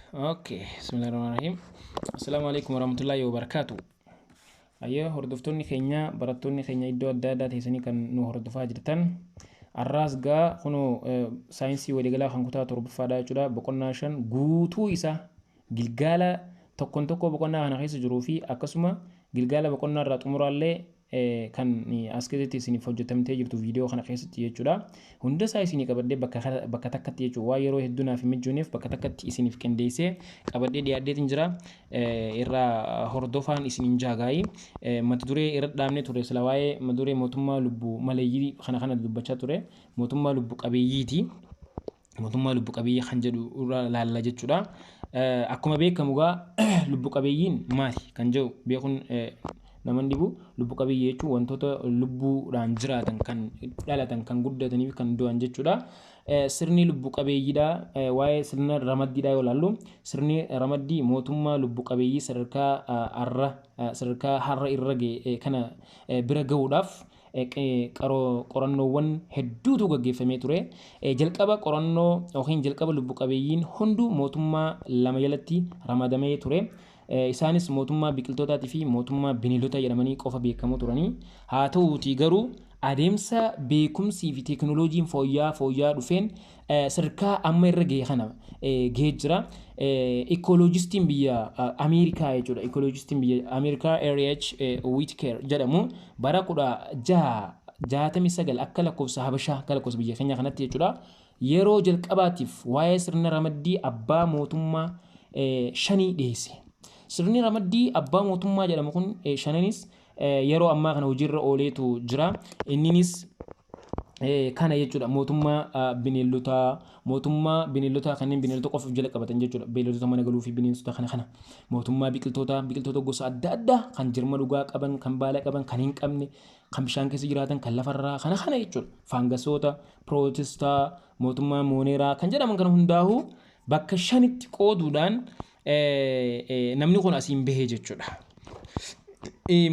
اوكي بسم الله الرحمن الرحيم. السلام عليكم ورحمة الله وبركاته. أيها هردفتوني خينيا براتوني خينيا إدو أدادا تيساني كان نو هردفا جرتان الراس غا خنو ساينسي وليغلا خانكوتا ترب فادا جدا بقناشن غوتو إسا جلغالا تكون تكو بقنا هنا خيس جروفي أكسما جلغالا بقنا رات أمرالي kan asketi sini fojjetamtee jirtu viidiyoo kana keessatti jechuudha. Hunda isaa isinii qabadhee bakka takkatti jechuudha. Waa yeroo hedduu naaf mijooniif bakka takkatti isiniif qindeessee qabadhee dhiyaadheetiin jira. Irraa hordofaan isiniin jaagaayi. Mata duree irra dhaabnee ture sila waa'ee mata duree mootummaa lubbuu maleeyyii kana dubbachaa ture. Mootummaa lubbuu qabeeyyiiti. Mootummaa lubbuu qabeeyyii kan jedhu irra laalla jechuudha. Akkuma beekamu gaa lubbuu qabeeyyiin maali kan jedhu beekuun naman dibu lubbu qabeeyyii jechuun wantoota lubbuudhaan jiraatan kan dhalatan kan guddatanii fi kan du'an jechuudha. Sirni lubbu qabeeyyiidha. Waa'ee sirna ramaddiidha yoo ilaallu sirni ramaddii mootummaa lubbu qabeeyyii sadarkaa har'a irra ga'e kana bira ga'uudhaaf qorannoowwan hedduutu gaggeeffamee ture. Jalqaba qorannoo yookiin jalqaba lubbu qabeeyyiin hunduu mootummaa lama jalatti ramadamee ture. Isaanis mootummaa biqiltootaatii fi mootummaa bineeldota jedhamanii qofa beekamu turanii. Haa ta'uutii garuu adeemsa beekumsii fi teekinooloojiin fooyya'aa dhufeen sadarkaa amma irra ga'e kana ga'ee jira. Ekooloojistiin biyya Ameerikaa jechuudha. Ekooloojistiin biyya Ameerikaa R.H. Whitaker jedhamu bara 1669 akka lakkoofsa Habashaa akka lakkoofsa biyya keenya kanatti jechuudha. Yeroo jalqabaatiif waa'ee sirna ramaddii abbaa mootummaa 5 dhiyeesse. Sirni ramaddii abbaa mootummaa jedhamu kun shananis yeroo ammaa kana hojiirra ooleetu jira. Inninis kana jechuudha mootummaa bineeldotaa kanneen bineeldota qofa jala qabatan jechuudha. Beeylodota mana galuu fi bineensota kana mootummaa biqiltoota gosa adda addaa kan jirma dhugaa qaban, kan baala qaban, kan hin qabne, kan bishaan keessa jiraatan, kan lafarraa kana jechuudha. Faangasoota, pirootestaa, mootummaa mooneeraa kan jedhaman kana hundaa'uu bakka 5tti qooduudhaan namni kun asiin bahee jechuudha.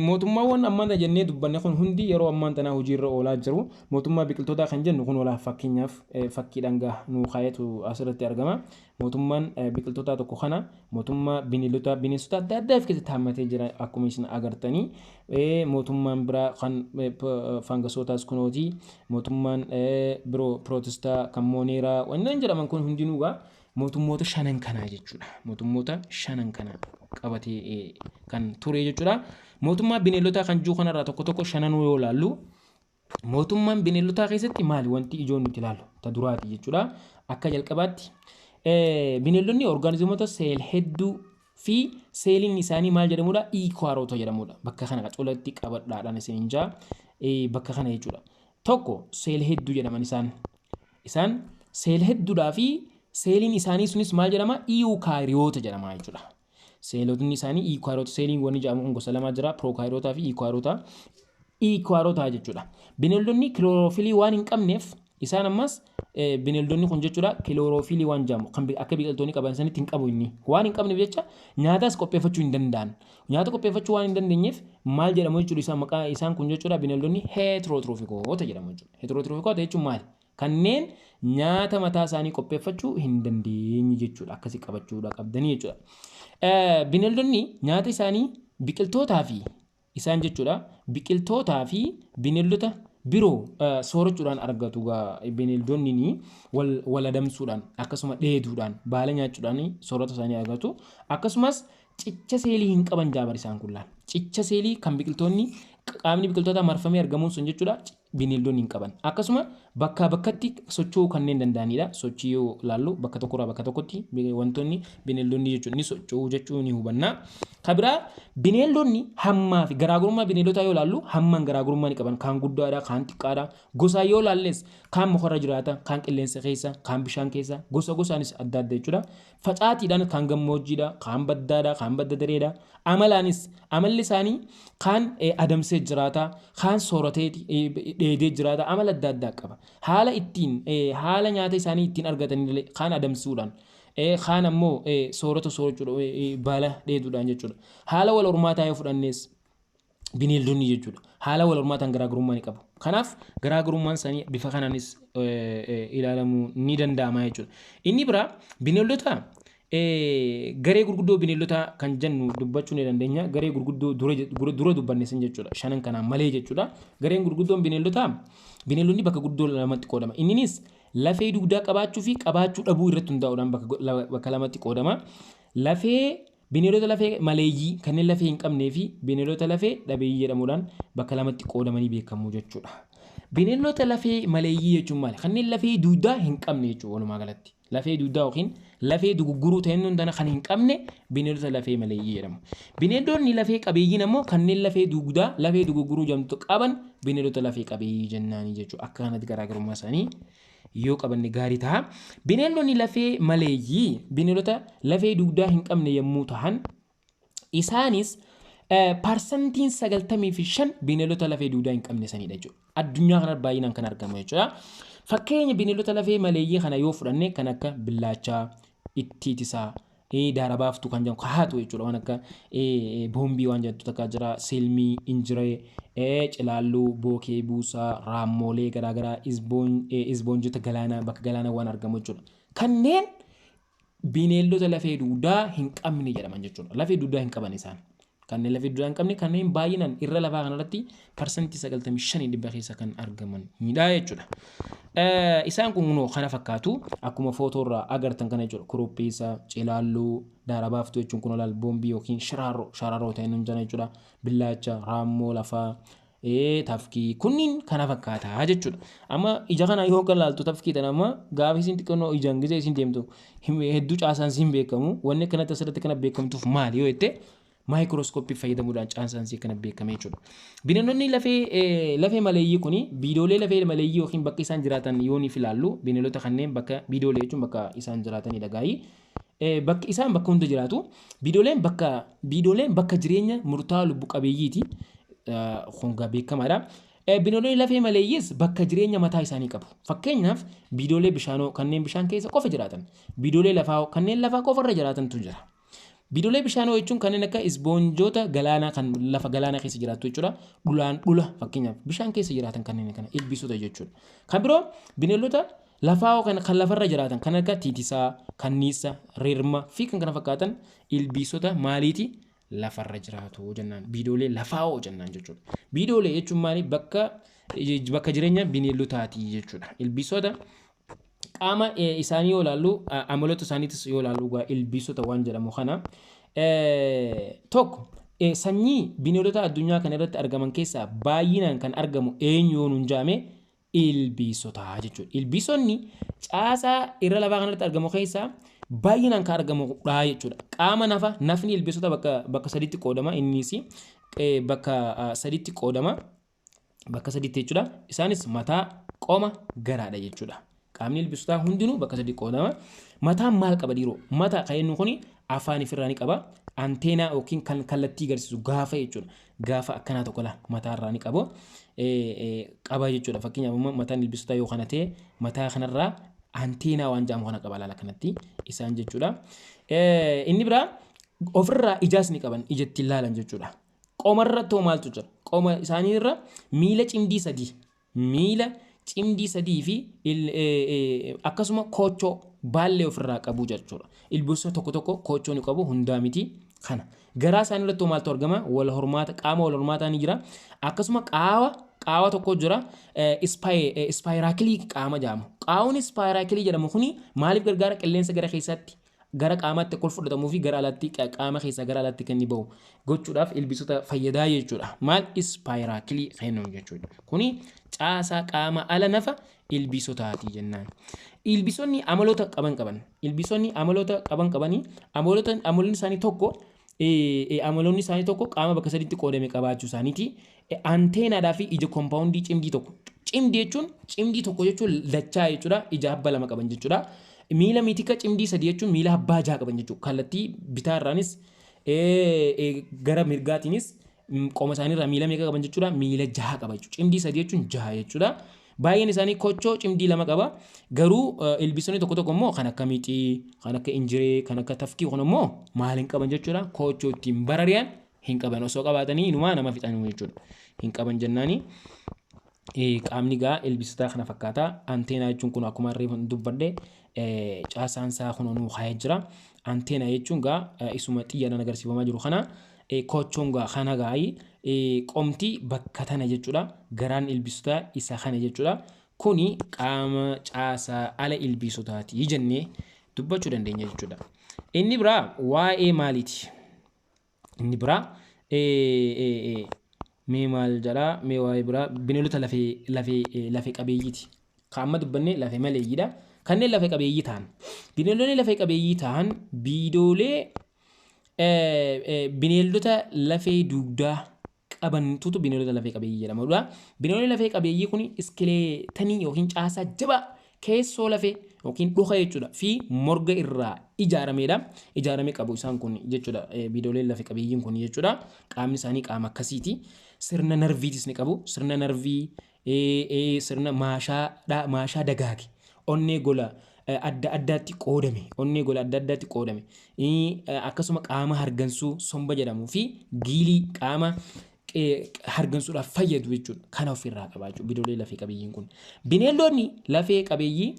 Mootummaawwan ammaan jennee dubbanne kun hundi yeroo ammaan tanaa hojiirra oolaa jiru. Mootummaa biqiltootaa kan jennu kun walaa fakkeenyaaf fakkiidhaan nu kaayetu asirratti argama. Mootummaan biqiltootaa tokko kana mootummaa bineensota adda addaa keessatti hammatee jira akkuma isin agartanii. Mootummaan biraa kan faangasootaas kunooti. Mootummaan biroo pirootestaa kan mooneeraa wanneen jedhaman kun hundinuugaa mootummoota 5 kanaa jechuudha. Mootummoota 5 kana qabatee kan ture jechuudha. Mootummaa bineeldotaa kan jiru kanarraa tokko 5 yoo ilaallu mootummaan bineeldotaa keessatti maali wanti ijoon nuti ilaallu ta duraati jechuudha. Akka jalqabaatti bineeldonni orgaanizimoota seel hedduu fi seeliin isaanii maal jedhamudha? Iikwaarota jedhamudha. Bakka kana qacolatti qabadhaadhaan isin jaa bakka kana jechuudha. Tokko seel hedduu jedhaman isaan seel hedduudhaa fi seeliin isaanii sunis maal jedhama? Iiwukaariyoota jedhama jechuudha. Seelotni isaanii iikwaarota seeliin wanni jedhamu gosa lama jira. Pirookaariyoota fi iikwaarota jechuudha. Bineeldonni kilooroofilii waan hin qabneef isaan ammas bineeldonni kun jechuudha kilooroofilii waan jedhamu kan akka biqiltoonni qaban sanitti hin qabu inni. Waan hin qabneef jecha nyaatas qopheeffachuu hin danda'an. Nyaata qopheeffachuu waan hin dandeenyeef maal jedhamu jechuudha maqaa isaan kun jechuudha bineeldonni heetirootirooфikoota jedhamu jechuudha. Heetirootirooфikoota jechuun maali? Kanneen nyaata mataa isaanii qopheeffachuu hin dandeenye jechuudha. Akkasii qabachuudha qabdanii jechuudha. Bineeldonni nyaata isaanii biqiltootaa fi isaan jechuudha. Biqiltootaa fi bineeldota biroo soorachuudhaan argatu. Bineeldonni wal adamsuudhaan akkasuma dheeduudhaan baala nyaachuudhaan soorata isaanii argatu. Akkasumas cicha seelii hin qaban jaabar isaan kun laal. Cicha seelii kan biqiltoonni qaamni biqiltootaa marfamee argamuun sun jechuudha. Bineeldonni hin qaban. Akkasuma bakkaa bakkatti socho'uu kanneen danda'anidha. Sochii yoo ilaallu bakka tokkorraa bakka tokkotti wantoonni bineeldonni jechuun ni socho'uu jechuun ni hubanna. Kabiraa bineeldonni hammaa fi garaagarummaa bineeldotaa yoo ilaallu hammaan garaagarummaa ni qaban. Kaan guddaadha, kaan xiqqaadha. Gosaan yoo ilaalles kaan mukarra jiraata, kaan qilleensa keessa, kaan bishaan keessa, gosaanis adda adda jechuudha. Facaatiidhaan kaan gammoojjiidha, kaan baddaadha, kaan badda dareedha. Amalli isaanii kaan adamsee jiraata, kaan sooratee dheedee jiraata. Amala adda addaa qaba. Haala nyaata isaanii ittiin argatanillee kaan adamsuudhaan kaan ammoo soorata soorachuudhaan baala dheeduudhaan jechuudha. Haala wal hormaataa yoo fudhannes bineeldonni jechuudha. Haala wal hormaataan garaagarummaa ni qabu. Kanaaf garaagarummaan isaanii bifa kanaanis ilaalamuu ni danda'ama jechuudha. Inni biraa bineeldota garee gurguddoo bineeldota kan jennu dubbachuu ni dandeenya. Garee gurguddoo dura dubbanne san jechuudha. Shanan kanaan malee jechuudha. Gareen gurguddoon bineeldotaa bineeldonni bakka guddoo lamatti qoodama. Innis lafee dugdaa qabaachuu fi qabaachuu dhabuu irratti hundaa'uudhaan bakka lamatti qoodama. Bineeldota lafee maleeyyii kanneen lafee hin qabnee fi bineeldota lafee dhabeeyyii jedhamuudhaan bakka lamatti qoodamanii beekamu jechuudha. Bineeldota lafee maleeyyii jechuun maali? Kanneen lafee dugdaa hin qabne jechuudha walumaa galatti. Lafee dugdaa yookiin lafee dugugguruu ta'een hundana kan hin qabne bineeldota lafee maleeyyii jedhamu. Bineeldonni lafee qabeeyyiin ammoo kanneen lafee dugdaa lafee dugugguruu jedhamtu qaban bineeldota lafee qabeeyyii jennaanii jechuudha. Akka kanatti garaagarummaa isaanii yoo qabanne gaarii ta'a. Bineeldonni lafee maleeyyii bineeldota lafee dugdaa hin qabne yommuu ta'an isaanis parsantiin 95 bineeldota lafee dugdaa hin qabne sanidha jechuudha. Addunyaa kanarra baay'inaan kan argamu jechuudha. Fakkeenya bineeldota lafee maleeyyii kana yoo fudhanne kan akka billaachaa, ittiitisaa, daarabaaftuu kan jedhamu kahaatu jechuudha. Waan akka boombii waan jedhamtu takka jira, silmii, injiree, cilaalluu, bookee buusaa, raammoolee garaagaraa, isboonjota galaanaa bakka galaanaa waan argamu jechuudha. Kanneen bineeldota lafee dugdaa hin qabne jedhaman jechuudha. Lafee dugdaa hin qaban isaan. Kanneen lafee dugdaa hin qabne kanneen baay'inaan irra lafaa kanarratti parsantii 95 dhibba keessa kan argamanidha jechuudha. Isaan kun kana fakkaatu akkuma footoorraa agartan kana jechuudha. Kuruphisa, cilaalluu, daarabaaftuu jechuun kun olaal boombii yookiin sharaaroo ta'een hunjana jechuudha. Billaacha, raammoo lafaa, tafkii kunniin kana fakkaata jechuudha. Amma ija kana yoo ilaaltu tafkii tan amma gaafa isin xiqqoo ijaan gisee isin deemtu hedduu caasaan isin beekamu. Wanni akkanatti asirratti kana beekamtuuf maali yoo jette maayikirooskooppii fayyadamuudhaan caasaan isii kana beekame jechuudha. Bineeldonni lafee maleeyyii kuni biidoolee lafee maleeyyii yookiin bakka isaan jiraatan yoo ni ilaallu bineeldota kanneen bakka biidoolee jechuun bakka isaan jiraatanidha gaayii. Bakki isaan bakka hunda jiraatu. Biidooleen bakka jireenya murtaa'aa lubbu qabeeyyiiti. Hongaa beekamaadha. Bineeldonni lafee maleeyyiis bakka jireenya mataa isaanii qabu. Fakkeenyaaf biidoolee bishaanoo kanneen bishaan keessa qofa jiraatan. Biidoolee lafaa kanneen lafaa qofarra jiraatantu jira. Biidoolee bishaanoo jechuun kanneen akka isboonjota galaanaa kan lafa galaanaa keessa jiraatu jechuudha. Dhula fakkeenyaaf bishaan keessa jiraatan kanneen kana ilbiisota jechuudha. Kan biroo bineeldota lafaa kan lafarra jiraatan kan akka tiitisaa, kanniisa, reerma fi kan kana fakkaatan ilbiisota maaliiti lafarra jiraatu jennaan. Biidoolee lafaa jennaan jechuudha. Biidoolee jechuun maali? Bakka jireenya bineeldotaati jechuudha. Ilbiisota qaama isaanii yoo ilaallu amaloota isaaniitis yoo ilaallu ilbiisota waan jedhamu kana tokko sanyii bineeldota addunyaa kana irratti argaman keessaa baay'inaan kan argamu eenyuun hunjaame ilbiisota jechuudha. Ilbiisonni caasaa irra lafaa kanarratti argamu keessaa baay'inaan kan argamudha jechuudha. Qaama nafni ilbiisota bakka sadiitti qoodama. Innis bakka sadiitti qoodama. Bakka sadiitti jechuudha. Isaanis mataa, qooma, garaadha jechuudha. Qaamni ilbiisotaa hundinuu bakka sadi qoodama. Mataan maal qaba dhiiroo? Mataa kan inni kun afaan ifirraa ni qaba. Anteenaa yookiin kan kallattii agarsiisu gaafa jechuudha. Gaafa akkanaa tokko mataarraa ni qabu. Qaba jechuudha. Fakkeenyaaf mataan ilbiisotaa yoo kana ta'e mataa kanarraa anteenaa waan jedhamu kana qaba laala kanatti isaan jechuudha. Inni biraa ofirraa ijaas ni qaban ijatti ilaalan jechuudha. Qoomarra ta'u maaltu jira? Qooma isaaniirra miila cimdii sadii fi akkasuma koochoo baallee ofirraa qabu jechuudha. Ilbiisota tokko koochoo ni qabu hundaa miti kana. Garaa isaanii irratti maaltu argama? Qaama wal hormaataa ni jira. Akkasuma qaawwa tokko jira. Ispaayirakilii qaama jedhamu. Qaawwan ispaayirakilii jedhamu kuni maaliif gargaara? Qilleensa gara keessaatti gara qaamaatti ol fudhatamuu fi gara alaatti qaama keessaa gara alaatti kan inni bahu gochuudhaaf ilbiisota fayyadaa jechuudha. Maal ispaayirakilii kennuun jechuudha. Kuni caasaa qaama ala nafa ilbiisotaati jennaan. Ilbiisonni amaloota qaban. Ilbiisonni amaloota qabanii amaloonni isaanii tokko qaama bakka sadiitti qoodame qabaachuu isaaniiti. Anteenaadhaa fi ija koompaawundii cimdii tokko. Cimdii tokko jechuun lachaa jechuudha. Ija abbaa lama qaban jechuudha. Miila miitika cimdii sadii jechuun miila abbaa jaha qaban jechuudha. Kallattii bitaarraanis gara mirgaatiinis qooma isaaniirraa miila meeqa qaban jechuudha? Miila jaha qaba jechuudha. Cimdii sadii jechuun jaha jechuudha. Baay'een isaanii kochoo cimdii lama qaba. Garuu ilbiisonni tokko immoo kan akka miixii, kan akka injiree, kan akka tafkii kun immoo maal hin qaban jechuudha? Kochoo ittiin barari'an hin qaban. Osoo qabaatanii inumaa nama fixanuu jechuudha. Hin qaban jennaani. Qaamni gaa ilbiisotaa kana fakkaata. Anteenaa jechuun kun akkuma reefu dubbadde caasaan isaa kun nuu kaa'ee jira. Anteena jechuun gaa isuma xiyyaadhaan agarsiifamaa jiru kana kochoon gaa kana gaa'ii qomti bakka tana jechuudha. Garaan ilbiisotaa isa kana jechuudha. Kuni qaama caasaa ala ilbiisotaati jennee dubbachuu dandeenya jechuudha. Inni biraa waa'ee maaliiti? Inni biraa mee maal jedhaa? Mee waa'ee biraa bineeldota lafee qabeeyyiiti. Kaamma dubbanne lafee maleeyyiidha. Kanneen lafee qabeeyyii ta'an. Bineeldonni lafee qabeeyyii ta'an biidoolee bineeldota lafee dugdaa qabantutu bineeldota lafee qabeeyyii jedhama. Bineeldonni lafee qabeeyyii kun iskileetanii yookiin caasaa jabaa keessoo lafee yookiin dhuka jechuudha fi morga irraa ijaaramedha. Ijaaramee qabu isaan kun jechuudha. Bineeldonni lafee qabeeyyiin kun jechuudha. Qaamni isaanii qaama akkasiiti. Sirna narviitis ni qabu. Sirna narvii sirna maashaa dagaage. Onnee gola adda addaatti qoodame. Onnee gola adda addaatti qoodame. Akkasuma qaama hargansuu somba jedhamuu fi giilii qaama hargansuudhaaf fayyadu jechuudha. Kana ofirraa qaba jechuudha bineeldonni lafee qabeeyyiin kun. Bineeldonni lafee qabeeyyii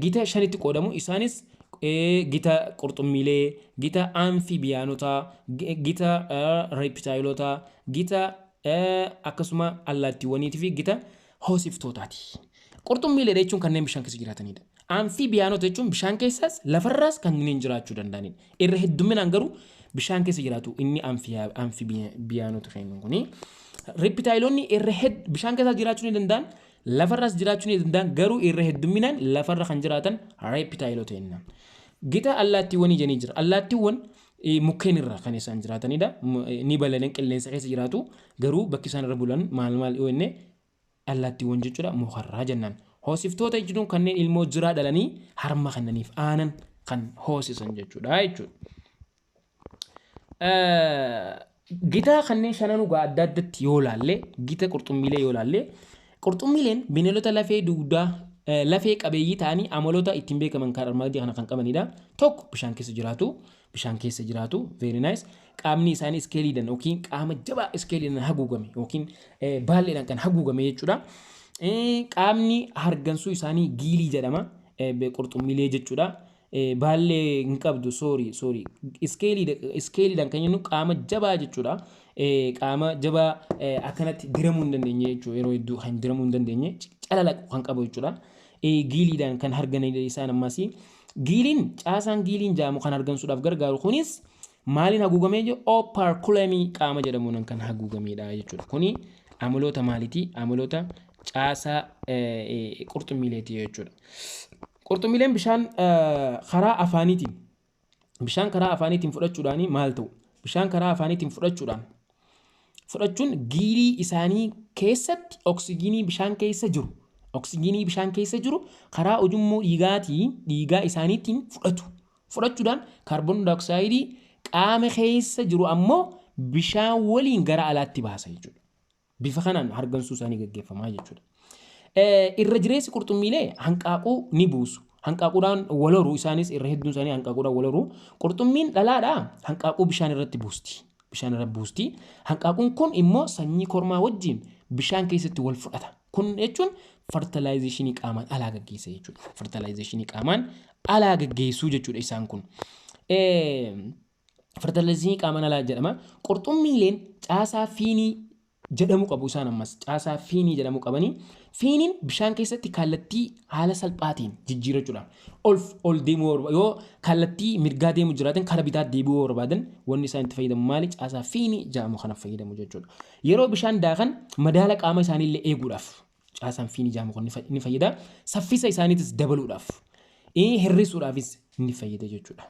gita shanitti qoodamu. Isaanis gita qurxummiilee, gita amfibiyaanotaa, gita reeptaayilotaa, gita akkasuma allaattiiwwaniitii fi gita hoosiftootaati. Qurxummiilee jechuun kanneen bishaan keessa jiraatanidha. Amfibiyaanota jechuun bishaan keessas lafarraas kanneen jiraachuu danda'anidha. Irra hedduminaan garuu bishaan keessa jiraatu inni amfibiyaanota kennu kuni. Reeptaayilonni bishaan keessa jiraachuu ni danda'an, lafarraas jiraachuu ni danda'an garuu irra hedduminaan lafarra kan jiraatan reeptaayilota jennaan. Gita allaattiiwwanii jennee jira. Allaattiiwwan mukkeen irra kan isaan jiraatanidha. Ni balali'an qilleensa keessa jiraatu garuu bakki isaan irra bulan maal yoo jenne allaattiiwwan jechuudha mukarraa jennaan. Hoosiftoota jechuun kanneen ilmoo jiraa dhalanii harma kannaniif aanan kan hoosisan jechuudha. Gita kanneen shanan dhugaa adda addatti yoo laalle gita qurxummiilee yoo laalle qurxummiileen bineeldota lafee dugdaa lafee qabeeyyii ta'anii amaloota ittiin beekaman kan armadii kana kan qabanidha. Tokko bishaan keessa jiraatu very nice. Qaamni isaanii iskeeliidhaan yookiin qaama jabaa iskeeliidhaan haguugame yookiin baalleedhaan kan haguugame jechuudha. Qaamni hargansuu isaanii giilii jedhama. Qurxummiilee jechuudha. Baallee hin qabdu sorry iskeeliidhaan kan jennu qaama jabaa jechuudha. Qaama jabaa akkanatti diramuu hin dandeenye jechuudha. Yeroo hedduu kan diramuu hin dandeenye calalaqu kan qabu jechuudha. Giiliidhaan kan harganidha isaan ammas. Giiliin caasaan giiliin jaamu kan hargansuudhaaf gargaaru kunis maaliin haguugamee jiru? Operculamii qaama jedhamuun kan haguugamedha jechuudha. Kuni amaloota maaliiti? Amaloota caasaa qurxummiileeti jechuudha. Qurxummiileen bishaan karaa afaaniitiin fudhachuudhaan maal ta'u? Bishaan karaa afaaniitiin fudhachuun giilii isaanii keessatti oksijiinii bishaan keessa jiru karaa ujummoo dhiigaa isaaniitiin fudhatu. Fudhachuudhaan kaarboon daayoksayidii qaama keessa jiru ammoo bishaan waliin gara alaatti baasa jechuudha. Bifa kanaan hargansuu isaanii gaggeeffamaa jechuudha. Irra jireessi qurxummiilee hanqaaquu ni buusu. Hanqaaquudhaan waloruu isaanis irra hedduun isaanii hanqaaquudhaan waloruu. Qurxummiin dhalaadhaa hanqaaquu bishaan irratti buusti. Hanqaaquun kun immoo sanyii kormaa wajjin bishaan keessatti wal fudhata. Kun jechuun fertilization qaamaan alaa gaggeessa jechuudha. Fertilization qaamaan alaa gaggeessuu jechuudha isaan kun. Fertilization qaamaan alaa jedhama. Qurxummiileen caasaa fiinii jedhamu qabu isaan ammas caasaa fiinii jedhamu qabanii fiiniin bishaan keessatti kallattii haala salphaatiin jijjiirachuudhaan ol deemuu yoo kallattii mirgaa deemu jiraatan karaa bitaa deebi'uu barbaadan wanni isaan itti fayyadamu maali? Caasaa fiinii jedhamu kanaaf fayyadamu jechuudha. Yeroo bishaan daakan madaala qaama isaaniillee eeguudhaaf caasaan fiinii jedhamu kun ni fayyada. Saffisa isaaniitis dabaluudhaaf hir'isuudhaafis ni fayyada jechuudha.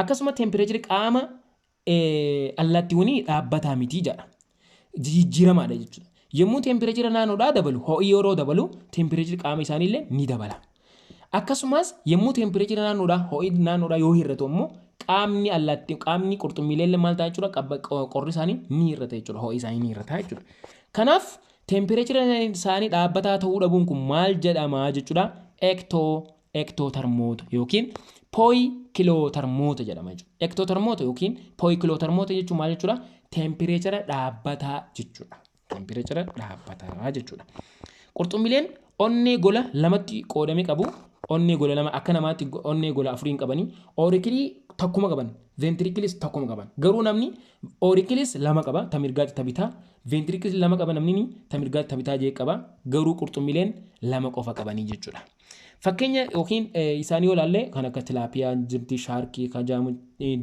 Akkasuma tempereecharii qaama allaattiiwwanii dhaabbataa miti jedha. Jijjiiramaadha jechuudha. Yommuu tempereechira naannoodhaa dabalu ho'i yeroo dabalu tempereechiri qaama isaaniillee ni dabala. Akkasumas yommuu tempereechira naannoodhaa ho'i naannoodhaa yoo hir'atu immoo qaamni qurxummiilee maal ta'a jechuudha? Qorri isaanii ni hir'ata jechuudha. Ho'i isaanii ni hir'ata jechuudha. Kanaaf tempereechira isaanii dhaabbataa ta'uu dhabuun kun maal jedhama jechuudha? Ektootermoota yookiin pooyikilootermoota jedhama jechuudha. Ektootermoota yookiin pooyikilootermoota jechuun maal jechuudha? Tempereechira dhaabbataa jechuudha. Tempereechira dhaabbataa jechuudha. Qurxummiileen onnee gola lamatti qoodame qabu. Onnee gola lama akka namaatti onnee gola afuriin qabanii auriculi takkuma qaban ventriculis takkuma qaban garuu namni auriculi lama qaba tamirgaatti tabitaa ventriculis lama qaba namni tamirgaatti tabitaa jee qaba garuu qurxummileen lama qofa qabanii jechuudha. Fakkeenya yookiin isaanii olaallee kan akka tilaapiyaa jirti shaarkii kajaamu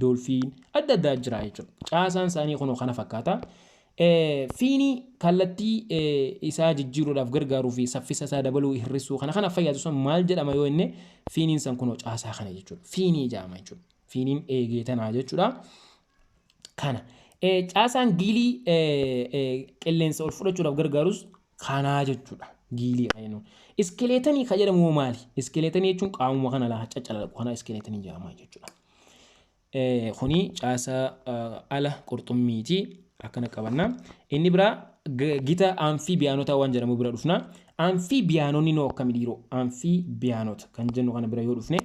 doolfiin adda addaa jira jechuudha. Caasaan isaanii kunoo kana fakkaata. Fiini kallattii isaa jijjiiruudhaaf gargaaruu fi saffisa isaa dabaluu hir'isuu kana fayyadu sun maal jedhama yoo inni fiiniin san kunoo caasaa kana jechuudha. Fiinii jedhama jechuudha. Fiiniin eegeetanaa jechuudha. Kana caasaan giilii qilleensa ol fudhachuudhaaf gargaarus kanaa jechuudha. Giilii ayinuu. Iskeleetanii ka jedhamu maali? Iskeleetanii jechuun qaamuma kana laa caccalaqu kana iskeleetanii jedhama jechuudha. Kuni caasaa ala qurxummiiti. Akkana qabanna. Inni bira gita amfiibiyaanota waan jedhamu bira dhufna. Amfiibiyaanonni noo akkami dhiiroo? Amfiibiyaanota kan jennu kana bira yoo dhufne.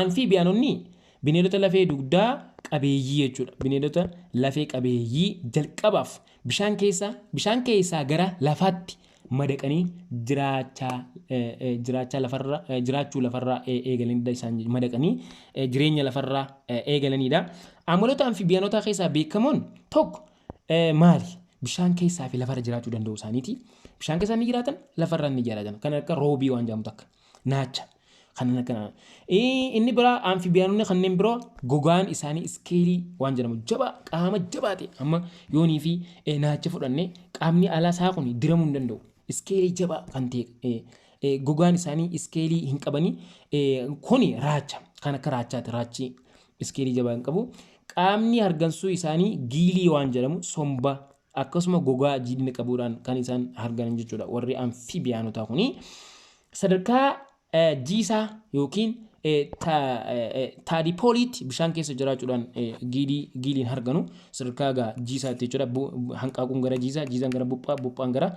Amfiibiyaanonni bineeldota lafee dugdaa qabeeyyii jechuudha. Bineeldota lafee qabeeyyii jalqabaaf bishaan keessaa gara lafaatti madaqanii jiraachuu lafarraa eegalanidha isaan madaqanii jireenya lafarraa eegalanidha. Amaloota amfiibiyaanotaa keessaa beekamoon tokko maali? Bishaan keessaa fi lafarra jiraachuu danda'u isaaniiti. Bishaan keessaa ni jiraatan, lafarra ni jiraatan. Kan akka roobii waan jedhamu takka. Naacha. Kan akka inni biraa amfiibiyaanonni kanneen biroo gogaan isaanii iskeelii waan jedhamu jabaa qaama jabaate amma yoonii fi naacha fudhannee qaamni alaa isaa kun diramuu hin danda'u. Iskeelii jabaa kan ta'e gogaan isaanii iskeelii hin qabanii kuni raacha kan akka raachaati. Raachi iskeelii jabaa hin qabu. Qaamni hargansuu isaanii giilii waan jedhamu somba akkasuma gogaa jiidhina qabuudhaan kan isaan harganan jechuudha. Warri amfiibiyaanotaa kuni sadarkaa jiisaa yookiin taadipooliitti bishaan keessa jiraachuudhaan giiliin harganu sadarkaa jiisaatti jechuudha. Hanqaaquun gara jiisaa, jiisaan gara buphaa, buphaan gara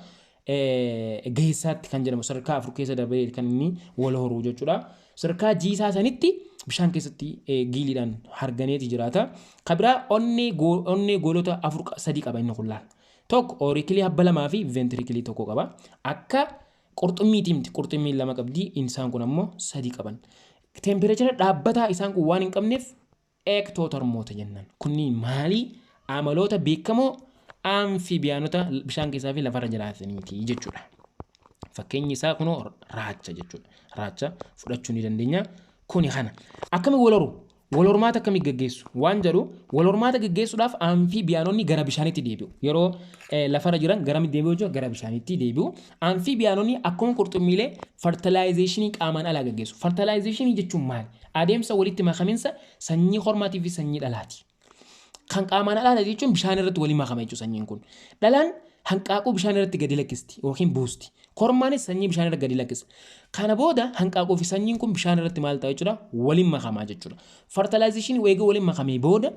geessaatti kan jedhamu sadarkaa afur keessa darbee kan inni wal horuu jechuudha. Sadarkaa jiisaa sanitti bishaan keessatti giiliidhaan harganeeti jiraata. Kabiraa onnee goolota sadii qaba inni kun laal. Tokko auriculi habba lamaa fi ventriculii tokko qaba. Akka qurxummiitimti qurxummiin lama qabdi insaan kun ammoo sadii qaban. Tempereechara dhaabbataa isaan kun waan hin qabneef eektoothermoota jennaan. Kunniin maali? Amaloota beekamoo amfiibiyaanota bishaan keessaa fi lafarra jiraataniiti jechuudha. Fakkeenyi isaa kunoo raacha jechuudha. Raacha fudhachuu ni dandeenya. Kuni kana. Akkami wal horu? Wal hormaata akkamii gaggeessu? Waan jedhu wal hormaata gaggeessuudhaaf amfiibiyaanonni gara bishaanitti deebi'u. Yeroo lafarra jiran garamitti deebi'u jechuudha gara bishaanitti deebi'u. Amfiibiyaanonni akkuma qurxummiilee fertilaayizeeshinii qaamaan alaa gaggeessu. Fertilaayizeeshinii jechuun maali? Adeemsa walitti makaminsa sanyii hormaatii fi sanyii dhalaati. Kan qaamaan alaa jechuun bishaan irratti waliin makama jechuudha sanyiin kun. Dhalaan hanqaaquu bishaan irratti gadi lakkisti yookiin buusti. Kormaanis sanyii bishaan irratti gadi lakkisa. Kana booda hanqaaquu fi sanyiin kun bishaan irratti maal ta'a jechuudha waliin makamaa jechuudha. Fertilaayizeeshinii weega waliin makamee booda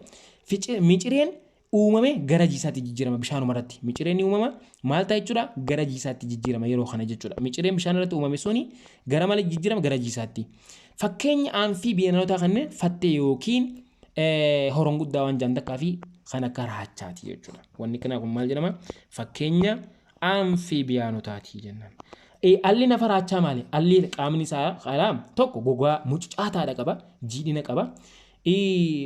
micireen uumame gara jiisaatti jijjiirama bishaanuma irratti. Micireen uumama maal ta'a jechuudha gara jiisaatti jijjiirama yeroo kana jechuudha. Micireen bishaan irratti uumame suni gara maal jijjiirama gara jiisaatti. Fakkeenya amfiibiyaanotaa kanneen fattee yookiin horon guddaa waan jaantakkaa fi kan akka raachaati jechuudha. Wanni kana kun maal jedhama? Fakkeenya amfiibiyaanotaati jennaan. Alli nafa raachaa maali? Alli qaamni isaa qalaa tokko gogaa mucucaataadha qaba, jiidhina qaba.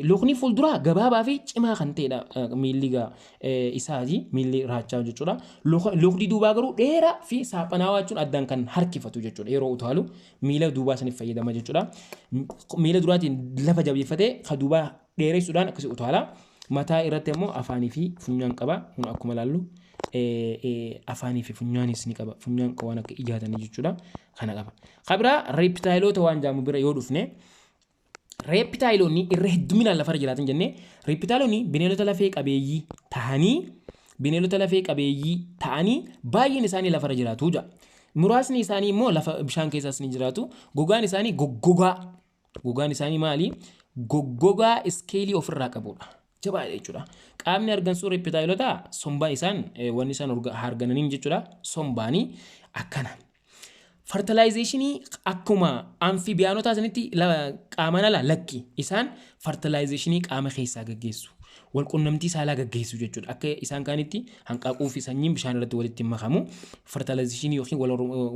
Luqni fuulduraa gabaabaa fi cimaa kan ta'edha miilli isaati, miilli raachaa jechuudha. Luqni duubaa garuu dheeraa fi saaphanaa jechuun addaan kan harkifatu jechuudha. Yeroo utaalu miila duubaa saniif fayyadama jechuudha. Miila duraatiin lafa jabeeffatee kan duubaa dheeressuudhaan akkasii utaala. Mataa irratti immoo afaanii fi funyaan qaba. Kun akkuma ilaallu afaanii fi funyaanis ni qaba. Funyaan waan akka ijaatanii jechuudha. Kana qaba. Kabiraa reeptaayiloota waan jaamu bira yoo dhufne reeptaayiloonni irra hedduminaan lafarra jiraatan jennee reeptaayiloonni bineeldota lafee qabeeyyii ta'anii baay'een isaanii lafarra jiraatu jira. Muraasni isaanii immoo lafa bishaan keessaas ni jiraatu. Gogaan isaanii goggogaa. Gogaan isaanii maali? Goggogaa iskeelii ofirraa qabudha. Jabaa jechuudha. Qaamni hargansuu reeptaayilotaa sombaa isaan wanni isaan hargananiin jechuudha. Sombaanii akkana. Fertilaayizeeshinii akkuma amfiibiyaanotaa sanitti qaamaan alaa lakki isaan fertilaayizeeshinii qaama keessaa gaggeessu. walqunnamtii saalaa gaggeessu jechuudha. Akka isaan kaanitti hanqaaquu fi sanyiin bishaan irratti walitti makamu fertilization yookiin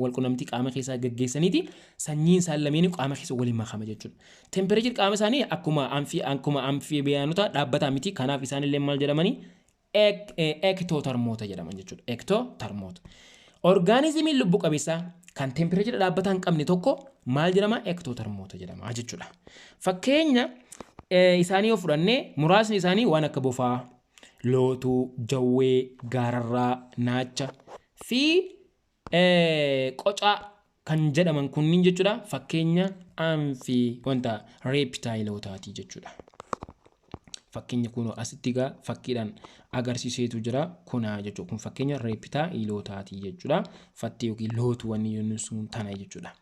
walqunnamtii qaama keessaa gaggeessaniiti sanyiin isaan lameen qaama keessa waliin makama jechuudha. Temperature qaama isaanii akkuma amfiibiyaanota dhaabbataa miti. Kanaaf isaan illee maal jedhamanii ektotermoota jedhaman jechuudha. Ektotermoota. Orgaanizimiin lubbu qabeessaa kan temperature dhaabbataa hin qabne tokko maal jedhama? Ektotermoota jedhama jechuudha. Fakkeenya isaanii yoo fudhannee muraasni isaanii waan akka bofaa, lootuu, jawwee, gaararraa, naacha fi qocaa kan jedhaman kunniin jechuudha. Fakkeenya wanta reeptaayilotaati jechuudha. Fakkeenya kun asitti egaa fakkiidhaan agarsiiseetu jira. Kuna jechuudha. Kun fakkeenya reeptaayilotaati jechuudha. Fattee yookiin lootuuwwan yommuu sun tana jechuudha.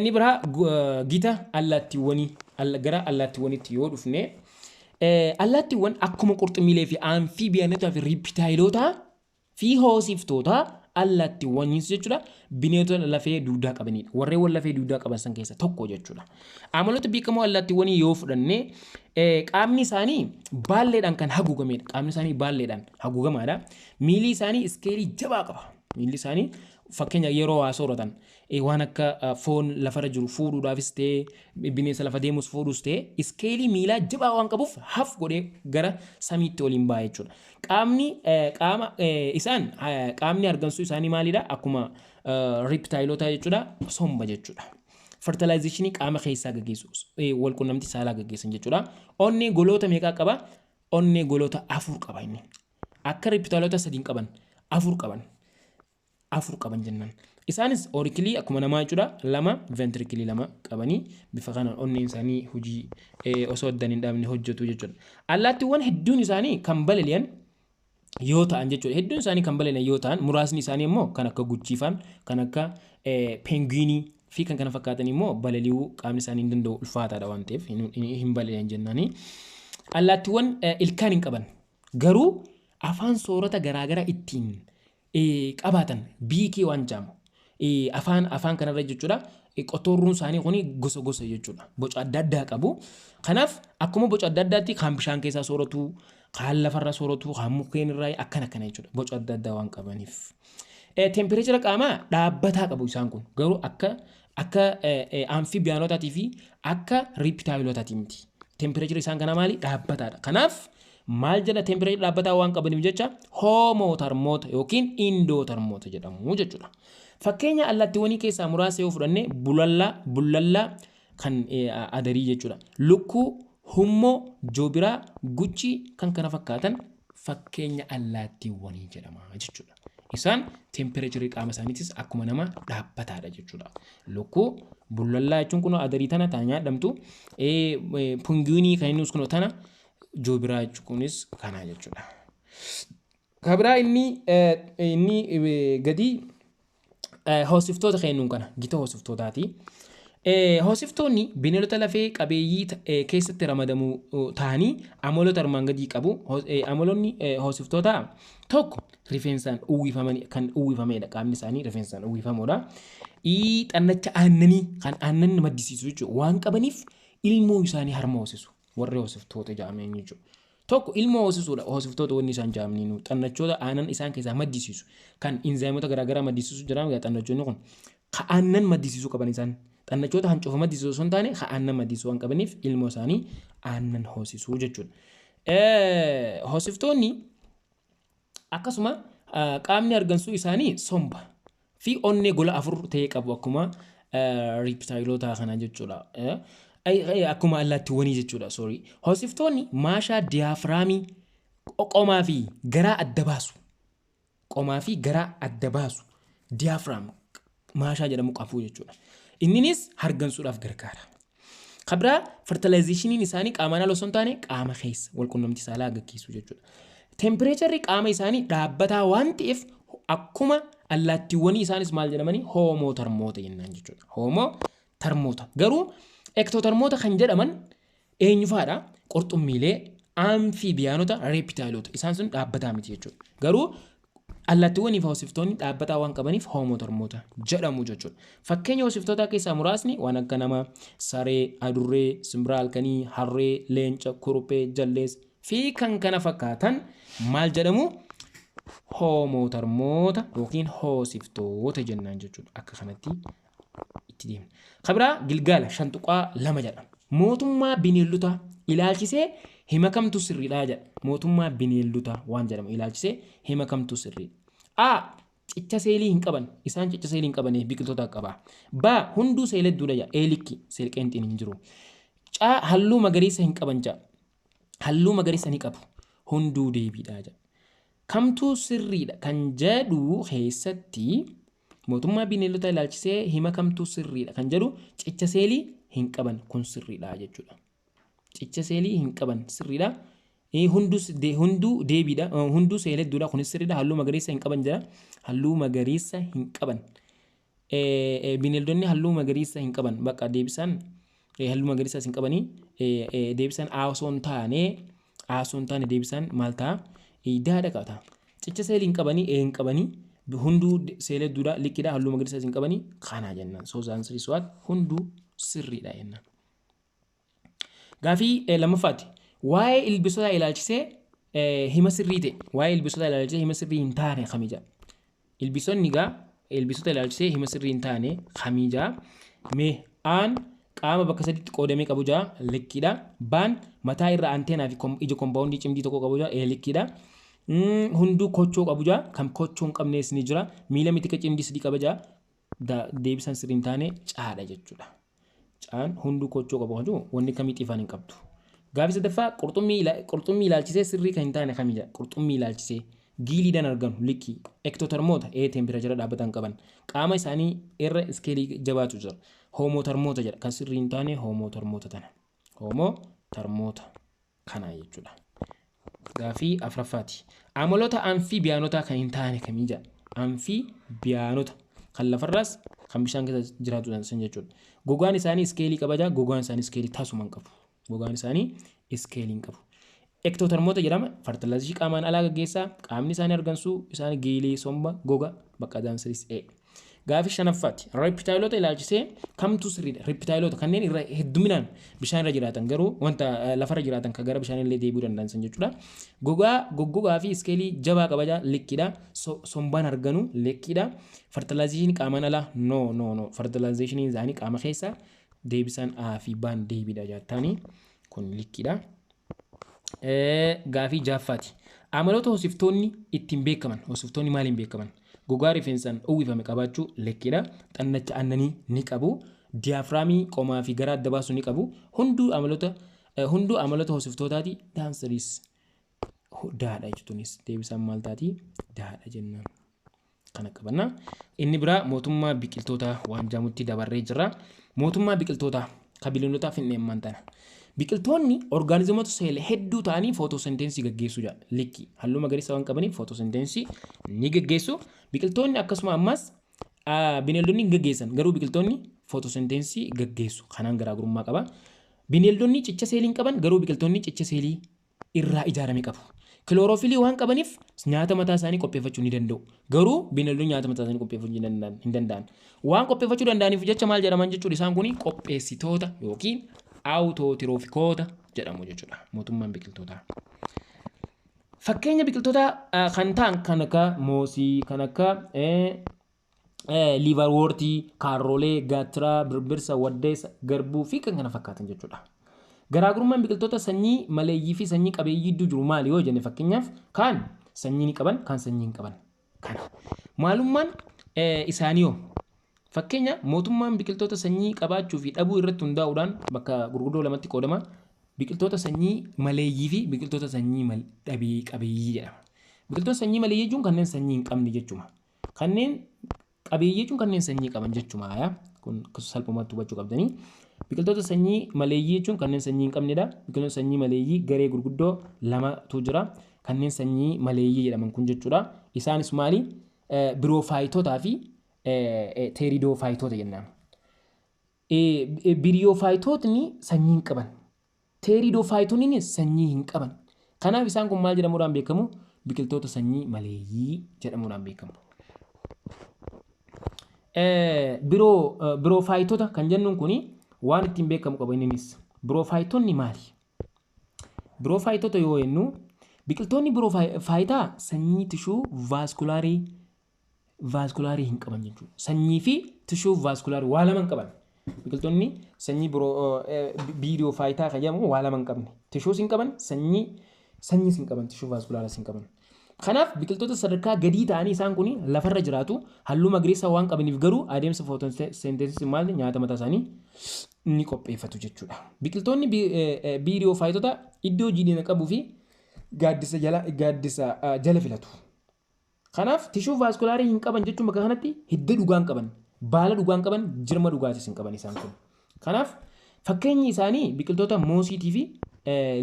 Ni biraa gita allaattiiwwanii gara allaattiiwwaniitti yoo dhufne allaattiiwwan akkuma qurxummiilee fi amfiibiyaanotaa fi reeptaayilotaa fi hoosiftoota allaattiiwwaniis jechuudha. Bineensota lafee duudaa qabanidha. Warreen lafee duudaa qaban san keessa tokko jechuudha. Amaloota beekamoo allaattiiwwanii yoo fudhanne qaamni isaanii baalleedhaan kan haguugamedha. Qaamni isaanii baalleedhaan haguugamaadha. Miilli isaanii iskeelii jabaa qaba. Miilli isaanii fakkeenya yeroo waa sooratan waan akka foon lafarra jiru fuudhuudhaafis ta'ee bineensa lafa deemus fuudhuus ta'ee iskeelii miilaa jabaa waan qabuuf haf godhee gara samiitti waliin ba'a jechuudha. Qaamni argamsuu isaanii maalidha? Akkuma reeptaayilotaa jechuudha. Somba jechuudha. Fertilization qaama keessaa gaggeessu walqunnamtii saalaa gaggeessan jechuudha. Onnee goloota meeqa qaba? Onnee goloota 4 qaba inni. Akka reeptaayilota 3 qaban 4 qaban. 4 qaban jennaan. Isaanis auriculi akkuma namaa jechuudha. 2 ventriculi 2 qabanii bifa kanaan onneen isaanii hojii osoo addaan hin dhaabne hojjetu jechuudha. Allaattiiwwan hedduun isaanii kan balali'an yoo ta'an jechuudha. Hedduun isaanii kan balali'an yoo ta'an muraasni isaanii immoo kan akka guchiifaan, kan akka penguinii fi kan kana fakkaatan immoo balali'uu qaamni isaanii hin danda'u ulfaataadha waan ta'eef hin balali'an jennaani. Allaattiiwwan ilkaan hin qaban garuu afaan soorata garaagaraa ittiin qabaatan biikii waan jaamu afaan kanarra jechuudha. Qotorruun isaanii kuni gosa gosa jechuudha. Boca adda addaa qabu. Kanaaf akkuma boca adda addaatti kan bishaan keessaa sooratu, kan lafarra sooratu, kan mukkeen irraa akkana jechuudha. Boca adda addaa waan qabaniif. Temperature qaamaa dhaabbataa qabu isaan kun garuu akka amfiibiyaanotaatii fi akka reeptaayilotaati miti. Temperature isaan kana maali? Dhaabbataadha. Kanaaf maal jedha temperature dhaabbataa waan qabaniif jecha hoomotermoota yookiin indootermoota jedhamu jechuudha. Fakkeenya allaattiiwwanii keessaa muraasa yoo fudhanne bullallaa kan adarii jechuudha. Lukkuu, hummoo, joobiraa, guchii kan kana fakkaatan fakkeenya allaattiiwwanii jedhama jechuudha. Isaan temperature qaama isaaniitis akkuma nama dhaabbataadha jechuudha. Lukkuu, bullallaa jechuun kun adarii tana nyaadhamtu, penguinii kan inni kun tana joobiraa jechuunis kana jechuudha. Kabira inni gadi hoosiftoota kennuun kana gita hoosiftootaati. Hoosiftoonni bineeldota lafee qabeeyyii keessatti ramadamu ta'anii amaloota armaan gadii qabu. Amaloonni hoosiftoota tokko rifeensaan uwwifamedha. Qaamni isaanii rifeensaan uwwifamoodha. Xannacha aannanii kan aannan maddisiisu jechuudha. Waan qabaniif ilmoo isaanii harma hoosisu. Warri hoosiftoota jedhaman jechuudha. Tokko ilmoo hoosisuudha. Hoosiftoota wanni isaan jedhamaniinu xannachoota aannan isaan keessaa maddisiisu kan inzaayimoota garaagaraa maddisiisu jedhamu. Xannachoonni kun kan aannan maddisiisu qaban isaan xannachoota hancuufa maddisiisu osoo hin taane kan aannan maddisiisu waan qabaniif ilmoo isaanii aannan hoosisuu jechuudha. Hoosiftoonni akkasuma qaamni argansuu isaanii somba fi onnee gola 4 ta'e qabu akkuma reeptaayilotaa kana jechuudha. Akkuma allaattiiwwanii jechuudha. Hoosiftoonni maashaa diyaafiraamii qomaa fi garaa adda baasu. Qomaa fi garaa adda baasu diyaafiraam maashaa jedhamu qabu jechuudha. Inninis hargansuudhaaf gargaara. Kabira fertilizationiin isaanii qaamaan ala osoo hin taane qaama keessa walqunnamtii saalaa gaggeessu jechuudha. Temperature qaama isaanii dhaabbataa waan ta'eef akkuma allaattiiwwanii isaanis maal jedhamanii hoomotermoota jennaan jechuudha. Hoomotermoota garuu ektotermoota kan jedhaman eenyu fa'aadha? Qurxummiilee, amfiibiyaanota, reeptaayilota isaan sun dhaabbataa miti jechuudha. Garuu allaattiiwwanii fi hoosiftoonni dhaabbataa waan qabaniif hoomotermoota jedhamu jechuudha. Fakkeenya hoosiftootaa keessaa muraasni waan akka nama, saree, adurree, simbira halkanii, harree, leenca, kuruphee, jaldees fi kan kana fakkaatan maal jedhamu hoomotarmoota yookiin hoosiftoota jennaan jechuudha. Akka kanatti itti deemna. Kabira Gilgaala shantuqaa 2 jedha. Mootummaa bineeldota ilaalchisee hima kamtu sirriidha jedha. Mootummaa bineeldota waan jedhamu ilaalchisee hima kamtu sirriidha. A. Cicha seelii hin qaban. Isaan cicha seelii hin qabanii biqiltoota qaba. B. Hunduu seeledduudha jedha. Eelikki seelqeenxiin hin jiru. C. Halluu magariisa hin qaban jedha. Halluu magariisa ni qabu. Hunduu deebiidha jedha. Kamtu sirriidha kan jedhu keessatti mootummaa bineeldota ilaalchisee hima kamtu sirriidha kan jedhu cicha seelii hin qaban kun sirriidha jechuudha. Cicha seelii hin qaban sirriidha. Hunduu deebiidha. Hunduu seeledduudha kunis sirriidha. Halluu magariisa hin qaban jedha. Halluu magariisa hin qaban. Bineeldonni halluu magariisa hin qaban bakka deebisaan halluu magariisa hin qabanii deebisaan aasoon taane deebisaan maal ta'a? Daadha qaba. Cicha seelii hin qabanii hunduu seeledduudha liqidha halluu magariisa hin qabanii kana jennaan. Soosaan sirriiswaat hunduu sirriidha jennaan. Gaafii lammaffaatti waa'ee ilbiisota ilaalchisee hima sirrii ta'e waa'ee ilbiisota ilaalchisee hima sirrii hin taane kamija. Ilbiisota ilaalchisee hima sirrii hin taane kamija. Mee aan qaama bakka sadiitti qoodamee qabu jaa liqidha. Baan mataa irra anteenaa fi ija kompaawundii cimdii tokko qabu jaa liqidha. Hunduu kochoo qabu jaa kan kochoo hin qabnees ni jira. Miila mitika cimdii sadii qaba jaa deebisaan sirrii hin taane caadha jechuudha. Caan hunduu kochoo qabu kan jiru wanni kamitti ifaan hin qabdu. Gaafii sadaffaa qurxummii ilaalchisee sirrii kan hin taane kamija. Qurxummii ilaalchisee giiliidhaan argamu liqii ektotarmoota teempireechara dhaabbatan qaban qaama isaanii irra iskeelii jabaatu jira. Hoomotarmoota jedha kan sirrii hin taane hoomotarmoota tana. Hoomotarmoota kana jechuudha. Gaafii afuraffaati. Amaloota amfiibiyaanotaa kan hin taane kamija. Amfiibiyaanota kan lafarraas kan bishaan keessa jiraatu san jechuudha. Gogaan isaanii iskeelii qabajaa gogaan isaanii iskeelii taasuma hin qabu. Gogaan isaanii iskeelii hin qabu. Ektotarmoota jedhama fartalaazii qaamaan alaa gaggeessaa qaamni isaanii argansuu isaanii geelee somba goga bakka daansiris Gaafii shanaffaatti reeptaayiloota ilaalchisee kamtu sirriidha. Reeptaayiloota kanneen irra hedduminaan bishaan irra jiraatan garuu wanta lafarra jiraatan kan gara bishaan illee deebi'uu danda'an san jechuudha. Goggogaa fi iskeelii jabaa qabajaa liqidha. Sombaan arganu liqidha. Fartalaayizeeshinii qaamaan alaa no. Fartalaayizeeshinii isaanii qaama keessa deebisaan A fi baan deebiidha jettanii kun liqidha. Gaafii jahaffaati. Amaloota hoosiftoonni ittiin beekaman. Hoosiftoonni maaliin beekaman? Gogaa rifeensaan uwwifame qabaachuu liqidha. Xannacha aannanii ni qabu. Diyaafiraamii qomaa fi garaa adda baasuu ni qabu. Hunduu amaloota hoosiftootaati. Daansaris daadha jechuunis deebisaan maal taati? Daadha jennaan. Kana qabanna. Inni biraa mootummaa biqiltootaa waan jaamutti dabarree jira. Mootummaa biqiltootaa kabiloonnotaa fi neemman tana. Biqiltoonni orgaanizimoota seelee hedduu ta'anii footoosentensii gaggeessuu jira. Liqii halluu magariisa waan qabaniif footoosentensii ni gaggeessu. Biqiltoonni akkasuma ammas bineeldonni hin gaggeessan garuu biqiltoonni footoosentensii gaggeessu. Kanaan garaagarummaa qaba. Bineeldonni cicha seelii hin qaban garuu biqiltoonni cicha seelii irraa ijaarame qabu. Kilooroofilii waan qabaniif nyaata mataa isaanii qopheeffachuu ni danda'u. Garuu bineeldonni nyaata mataa isaanii qopheeffachuu hin danda'an. Waan qopheeffachuu danda'aniif jecha maal jedhaman jechuudha isaan kun qopheessitoota yookiin Autotirofikoota jedhamu jechuudha. Mootummaan biqiltootaa. Fakkeenya biqiltoota kan ta'an kan akka moosii, kan akka liivarwoortii, kaaroolee, gaattiraa, birbirsa, waddeessa, garbuu fi kan kana fakkaatan jechuudha. Garaagarummaan biqiltoota sanyii maleeyyii fi sanyii qabeeyyii gidduu jiru maali yoo jenne fakkeenyaaf kan sanyii ni qaban kan sanyii hin qaban. Kana maalummaan isaanii yoo fakkeenya mootummaan biqiltoota sanyii qabaachuu fi dhabuu irratti hundaa'uudhaan bakka gurguddoo lamatti qoodama. Biqiltoota sanyii maleeyyii fi biqiltoota sanyii dhabee qabeeyyii jedhama. Biqiltoota sanyii maleeyyii jechuun kanneen sanyii hin qabne jechuudha. Kanneen qabeeyyii jechuun kanneen sanyii qaban jechuudha. Kun salphumatti hubachuu qabdanii. Biqiltoota sanyii maleeyyii jechuun kanneen sanyii hin qabnedha. Biqiltoota sanyii maleeyyii garee gurguddoo lamatu jira. Kanneen sanyii maleeyyii jedhaman kun jechuudha. Isaanis maali? Biroofaayitotaa fi teeridoofayitoota jennaan. Biriyoofaayitootni sanyii hin qaban. Teeridoofayitoonni sanyii hin qaban. Kanaaf isaan kun maal jedhamuudhaan beekamu? Biqiltoota sanyii maleeyyii jedhamuudhaan beekamu. Biroofaayitoota kan jennuun kuni waan ittiin beekamu qaba innis. Biroofaayitoonni maali? Biroofaayitota yoo jennu biqiltoonni biroofaayita sanyii tishuu vaaskularii hin qaban jechuudha. Sanyii fi tishuu vaaskularii waa lama hin qaban. Biqiltoonni sanyii biroofaayita kan jedhamu waa lama hin qabne. Tishuus hin qaban, sanyiis hin qaban, tishuu vaaskularis hin qaban. Kanaaf biqiltoota sadarkaa gadii ta'anii isaan kun lafarra jiraatu halluu magariisa waan qabaniif garuu adeemsa footosenteesisii maal nyaata mataa isaanii ni qopheeffatu jechuudha. Biqiltoonni biroofaayitota iddoo jiidhina qabuu fi gaaddisa jala filatu. Kanaaf tishuu vaaskularii hin qaban jechuun bakka kanatti hidda dhugaa hin qaban, baala dhugaa hin qaban, jirma dhugaatis hin qaban isaan kun. Kanaaf fakkeenyi isaanii biqiltoota moosiitii fi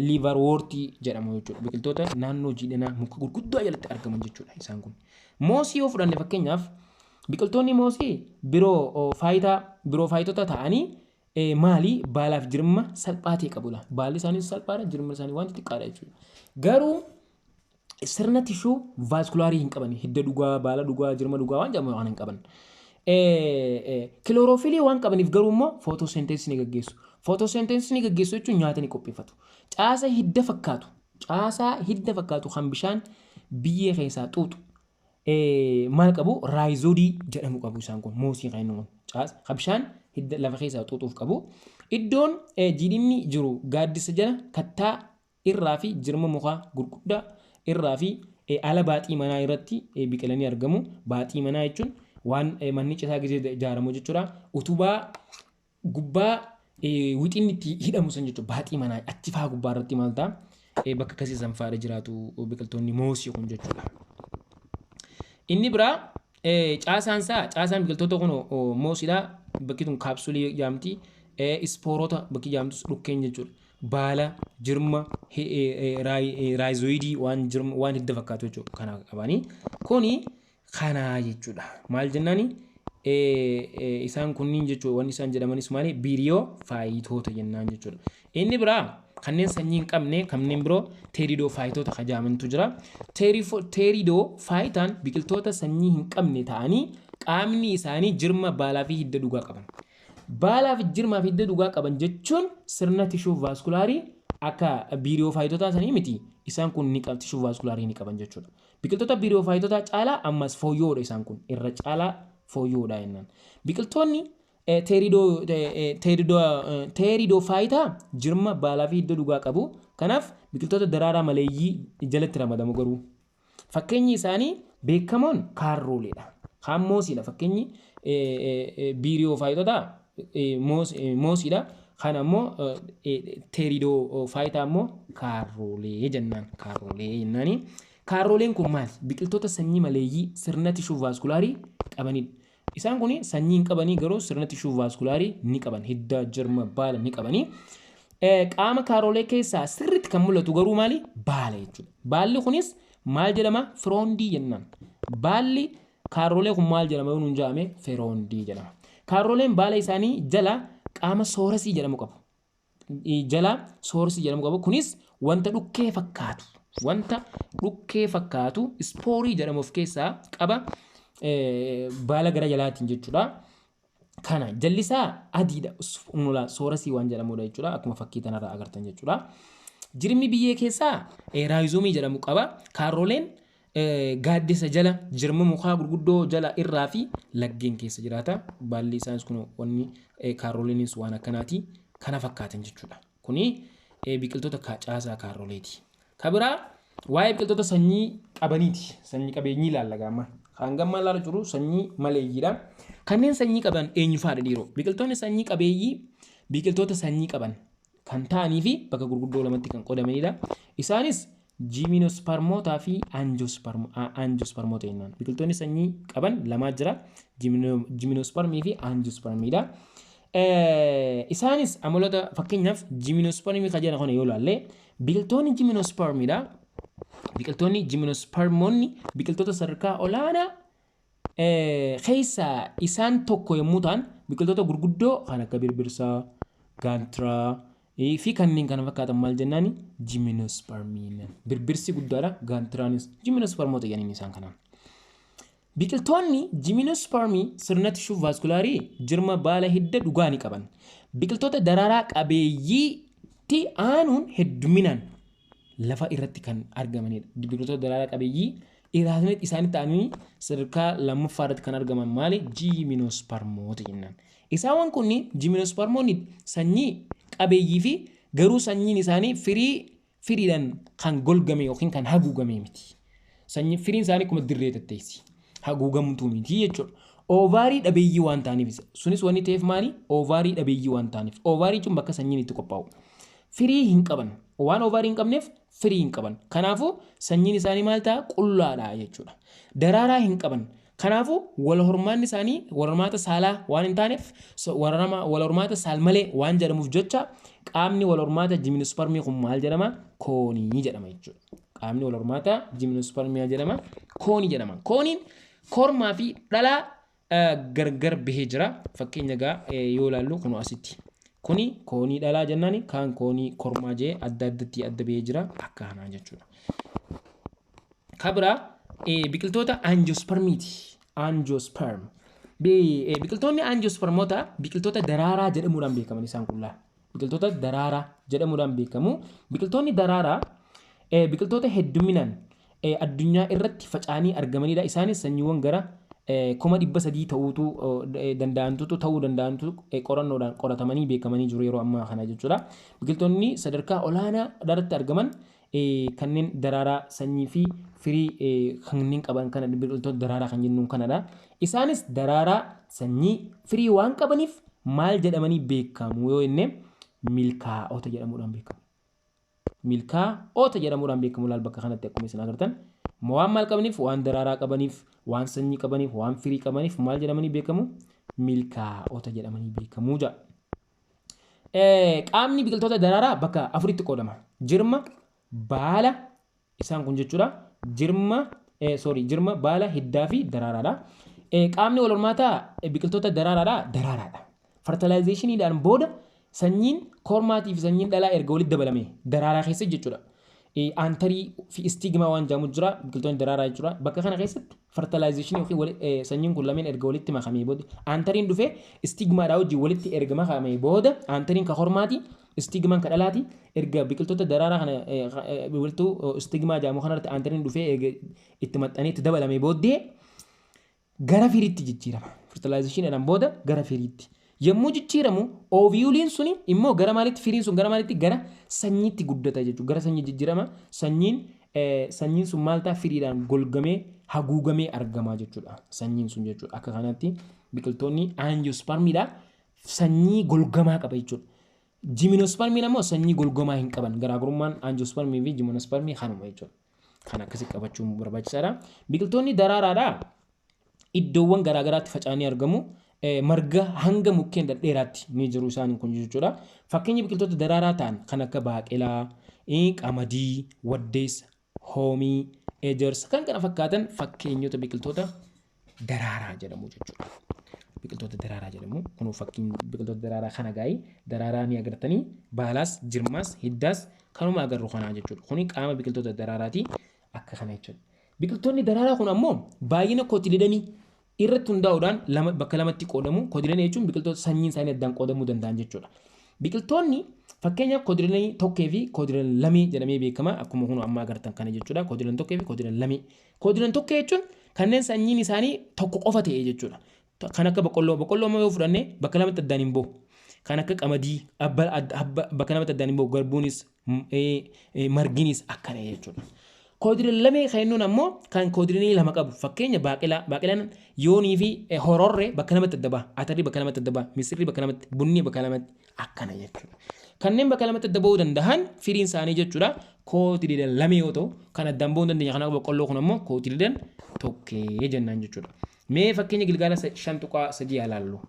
liivarwoortii jedhamu jechuudha. Biqiltoota naannoo jiidhinaa muka gurguddaa jalatti argaman jechuudha isaan kun. Moosii yoo fudhanne fakkeenyaaf biqiltoonni moosii biroofaayitota ta'anii maali baalaaf jirma salphaa ta'e qabudha. Baalli isaanii salphaadha, jirma isaanii waan xixiqqaadha jechuudha. Garuu sirna tishuu vaaskularii hin qaban, hidda dhugaa, baala dhugaa, jirma dhugaa waan jedhamu waan hin qaban. Kilooroofilii waan qabaniif garuu immoo footosenteesisii ni gaggeessu. Footosenteesisii ni gaggeessu jechuun nyaata ni qopheeffatu. Caasaa hidda fakkaatu kan bishaan biyyee keessaa xuuxu maal qabu raayizoodii jedhamu qabu isaan kun moosii kan inni kun kan bishaan hidda lafa keessaa xuuxuuf qabu. Iddoon jiidhinni jiru gaaddisa jala kattaa irraa fi jirma mukaa gurguddaa irraa fi ala baaxii manaa irratti biqilanii argamu. Baaxii manaa jechuun waan manni citaa gisee ijaaramu jechuudha. Utubaa gubbaa wixinni itti hidhamu san jechuudha. Baaxii manaa achi faa gubbaa irratti maal ta'a bakka akkasii san faadha jiraatu biqiltoonni moosii kun jechuudha. Inni biraa caasaan biqiltoota kun moosiidha. Bakki tun kaapsulii jaamti. Ispoorota bakki jaamtus dhukkeen jechuudha. Baala, jirma, raayizoidii waan hidda fakkaatu jechuudha. Kana qabanii kuni kanaa jechuudha. Maal jennaani isaan kunniin jechuudha. Wanni isaan jedhamanis maali biroofaayitota jennaan jechuudha. Inni biraa kanneen sanyii hin qabne kanneen biroo teeriidoofaayitota jedhamantu jira. Teeriidoofayitaan biqiltoota sanyii hin qabne ta'anii qaamni isaanii jirma, baalaa fi hidda dhugaa qaban. Baalaa fi jirmaa fi hidda dhugaa qaban jechuun sirna tishuu vaaskularii akka biroofaayitotaa sanii miti. Isaan kun ni qaban, tishuu vaaskularii ni qaban jechuudha. Biqiltoota biroofaayitotaa caalaa ammas fooyyoodha isaan kun irra caalaa fooyyoodha jennaan. Biqiltoonni teeriidoofayitaa jirma, baalaa fi hidda dhugaa qabu. Kanaaf biqiltoota daraaraa maleeyyii jalatti ramadamu garuu. Fakkeenyi isaanii beekamoon kaarrooleedha. Kaan moosiidha. Fakkeenyi biroofaayitotaa moosiidha. Kan ammoo teeriidoofayitaa ammoo kaarroolee jennaan. Kaarrooleen kun maali? Biqiltoota sanyii maleeyyii sirna tishuu vaaskularii qabanidha. Isaan kun sanyii hin qabanii garuu sirna tishuu vaaskularii ni qaban. Hidda, jirma, baala ni qabanii. Qaama kaarroolee keessaa sirriitti kan mul'atu garuu maali? Baala jechuudha. Baalli kunis maal jedhama? Firoondii jennaan. Baalli kaarroolee kun maal jedhama yoo nuun jedhame? Firoondii jedhama. Kaarrooleen baala isaanii jala qaama soorasii jedhamu qabu. Kunis wanta dhukkee fakkaatu ispoorii jedhamu of keessaa qaba. Baala gara jalaatiin jechuudha. Kana jallisaa adiidha. Soorasii waan jedhamudha jechuudha. Akkuma fakkii kanarraa agartan jechuudha. Jirmi biyyee keessaa raayizoomii jedhamu qaba. Kaarrooleen gaaddisa jala, jirma mukaa gurguddoo jala irraa fi laggeen keessa jiraata. Baalli isaanis kun wanni kaarrooleenis waan akkanaati. Kana fakkaatan jechuudha. Kuni biqiltoota caasaa kaarrooleeti. Kabiraa waa'ee biqiltoota sanyii qabaniiti. Sanyii qabeenyii ilaalla gaama. Hangamma ilaala jiru sanyii maleeyyiidha. Kanneen sanyii qaban eenyufaadha dhiiroo? Biqiltoonni sanyii qabeeyyii biqiltoota sanyii qaban kan ta'anii fi bakka gurguddoo lamatti kan qoodamanidha. Isaanis Gimnospermootaa fi Angiospermoota jennaan. Biqiltoonni sanyii qaban lamaa jira. Gimnospermii fi Angiospermiidha. Isaanis amaloota fakkeenyaaf Gimnospermii kan jedhan kana yoo ilaalle biqiltoonni Gimnospermiidha. Biqiltoonni Gimnospermoonni biqiltoota sadarkaa olaanaa keessaa isaan tokko yommuu ta'an biqiltoota gurguddoo kan akka birbirsaa, gaantiraa fi kanneen kana fakkaatan maal jennaani? Gimnospermii. Birbirsi guddaadha. Gaantiraanis Gimnospermoota jedhaniin isaan kanaan. Biqiltoonni Gimnospermii sirna tishuu vaaskularii jirma, baala, hidda dhugaa ni qaban. Biqiltoota daraaraa qabeeyyiitti aanuun hedduminaan lafa irratti kan argamanidha. Biqiltoota daraaraa qabeeyyii irraasnet isaanii ta'anii sadarkaa lammaffaa irratti kan argaman maali? Gimnospermoota jennaan. Isaan kunniin gimnospermoonni sanyii qabeeyyii fi garuu sanyiin isaanii firiidhaan kan golgame yookiin kan haguugame miti. Sanyii firiin isaanii kuma dirree tetteessi. Haguugamtuu miti jechuudha. Oovaarii dhabeeyyii waan ta'aniif sunis wanni ta'eef maali? Oovaarii dhabeeyyii waan ta'aniif. Oovaarii jechuun bakka sanyiin itti qophaa'u. Firii hin qaban. Waan oovaarii hin qabneef firii hin qaban. Kanaafuu sanyiin isaanii maal ta'a? Qullaadha jechuudha. Daraaraa hin qaban. Kanaafuu wal hormaanni isaanii wal hormaata saalaa waan hin taaneef wal hormaata saal malee waan jedhamuuf jecha qaamni wal hormaata gimnospermii kun maal jedhama? Koonii jedhama jechuudha. Qaamni wal hormaata gimnospermii jedhama. Koonii jedhama. Kooniin kormaa fi dhalaa gargar bahee jira. Fakkeenya egaa yoo ilaallu kun asitti. Kuni koonii dhalaa jennaani kaan koonii kormaa jee adda addatti adda bahee jira akka kanaa jechuudha. Kabira biqiltoota angiospermiiti. Angiosperm. Biqiltoonni angiospermoota biqiltoota daraaraa jedhamuudhaan beekaman isaan kullaa. Biqiltoota daraaraa jedhamuudhaan beekamu. Biqiltoonni daraaraa biqiltoota hedduminaan addunyaa irratti faca'anii argamanidha. Isaanis sanyiiwwan gara 300,000 ta'uu danda'antu qorannoodhaan qoratamanii beekamanii jiru yeroo ammaa kana jechuudha. Biqiltoonni sadarkaa olaanaa irratti argaman kanneen daraaraa sanyii fi firii kanneen qaban kana biqiltoota daraaraa kan jennuun kanadha. Isaanis daraaraa sanyii firii waan qabaniif maal jedhamanii beekamu yoo jenne milkaa'ota jedhamuudhaan beekamu. Milkaa'ota jedhamuudhaan beekamu laal bakka kanatti akkuma isin agartan. Waan maal qabaniif waan daraaraa qabaniif waan sanyii qabaniif waan firii qabaniif maal jedhamanii beekamu? Milkaa'ota jedhamanii beekamu jaa. Qaamni biqiltoota daraaraa bakka afuritti qoodama. Jirma, baala isaan kun jechuudha. Jirma, baala, hiddaa fi daraaraadha. Qaamni wal hormaataa biqiltoota daraaraadha. Fertilizationidhaan booda sanyiin kormaatii fi sanyiin dhalaa erga walitti dabalame daraaraa keessa jechuudha. Aantarii fi istigmaa waan jedhamu jira biqiltoonni daraaraa jechuudha. Bakka kana keessatti fertilization yookiin sanyiin kun lameen erga walitti makamee booda aantariin dhufee istigmaadhaa wajjin walitti erga makamee booda aantariin ka hormaati istigmaan ka dhalaati erga biqiltoota daraaraa kana biqiltuu istigmaa jedhamu kanarratti aantariin dhufee erga itti maxxanee itti dabalamee booddee gara firiitti jijjiirama. Fertilizationidhaan booda gara firiitti. Yommuu jijjiiramu ooviyuuliin suni immoo gara maalitti firiin sun gara maalitti gara sanyiitti guddata jechuudha. Gara sanyii jijjiirama sanyiin sun maal ta'a firiidhaan golgamee haguugamee argama jechuudha. Sanyiin sun jechuudha. Akka kanatti biqiltoonni angiospermiidha sanyii golgamaa qaba jechuudha. Gimnospermiin ammoo sanyii golgamaa hin qaban. Garaagarummaan angiospermii fi gimnospermii kanuma jechuudha. Kan akkasii qabachuun barbaachisaadha. Biqiltoonni daraaraadha iddoowwan garaagaraatti faca'anii argamu. Marga hanga mukkeen dhedheeraatti ni jiru isaan kun jechuudha. Fakkeenya biqiltoota daraaraa ta'an kan akka baaqelaa, qamadii, waddeessa, hoomii, ejersa kan kana fakkaatan fakkeenyota biqiltoota daraaraa jedhamu jechuudha. Biqiltoota daraaraa jedhamu. Kun fakkiin biqiltoota daraaraa kana gaa'ii daraaraa ni agartanii baalaas, jirmaas, hiddaas kanuma agarru kanaa jechuudha. Kuni qaama biqiltoota daraaraati akka kana jechuudha. Biqiltoonni daraaraa kun ammoo baay'ina kootileedanii irratti hundaa'uudhaan bakka lamatti qoodamu. Kootileedanii jechuun biqiltoota sanyiin isaanii addaan qoodamuu danda'an jechuudha. Biqiltoonni fakkeenyaaf kootileedanii tokkee fi kootileedanii lamee jedhamee beekama. Akkuma kun amma agartan kana jechuudha. Kootileedanii tokkee fi kootileedanii lamee. Kootileedanii tokkee jechuun kanneen sanyiin isaanii tokko qofa ta'e jechuudha. Kan akka boqqolloo amma yoo fudhanne bakka lamatti addaan hin bahu. Kan akka qamadii bakka lamatti addaan hin bahu. Garbuunis marginis akkana jechuudha. Kootileedanii lamee kan jennuun ammoo kan kootileedanii lama qabu. Fakkeenya baaqelaan yoonii fi hororree bakka lamatti adda baha. Atarrii bakka lamatti adda baha. Misirrii bakka lamatti, bunni bakka lamatti akkana jechuudha. Kanneen bakka lamatti adda bahuu danda'an firiin isaanii jechuudha. Kootileedanii lamee yoo ta'u kan addaan bahuu dandeenya. Kanaaf boqqolloo kun ammoo kootileedanii tokkee jennaan jechuudha. Mee fakkeenya Gilgaala 5.3 ilaallu.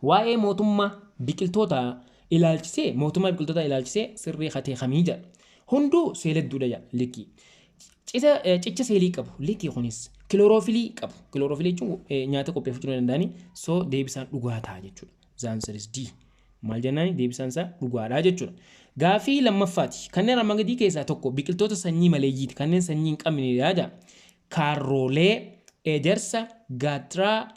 Waa'ee mootummaa biqiltoota ilaalchisee sirrii hatee kamii jedha. Hunduu seeledduudha jedha likkii. Cicha seelii qabu. Likkii kunis kilooroofilii qabu. Kilooroofilii jechuun nyaata qopheeffachuu danda'anii soo deebisaan dhugaa ta'a jechuudha. Zaansaris D. Maal jennaani deebisaan isaa dhugaadhaa jechuudha. Gaafii lammaffaati. Kanneen armaan gadii keessaa tokko biqiltoota sanyii maleeyyiiti. Kanneen sanyii hin qabne jedha. Kaaroolee, ejersa, gaattiraa,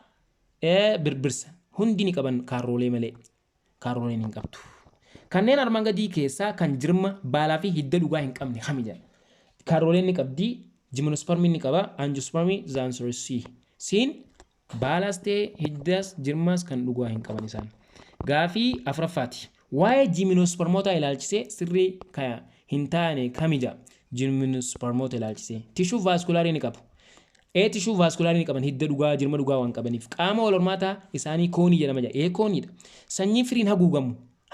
birbirsa. Hundi ni qaban kaaroolee malee. Kaarooleen hin qabdu. kanneen armaan gadii keessaa kan jirma baalaa fi hidda dhugaa hin qabne kami jedha. Kaarooleen ni qabdi, jimnospermiin ni qaba, angiospermii, the answer is C. Siin baalaas ta'e hiddas jirmas kan dhugaa hin qaban isaan. Gaafii afuraffaati. Waa'ee jimnospermoota ilaalchisee sirrii hin taane kami jedha. Jimnospermoota ilaalchisee tishuu vaaskularii ni qabu. Tishuu vaaskularii ni qaban hidda dhugaa jirma dhugaa waan qabaniif qaama wal hormaataa isaanii koonii jedhama jedha. Kooniidha. Sanyii firiin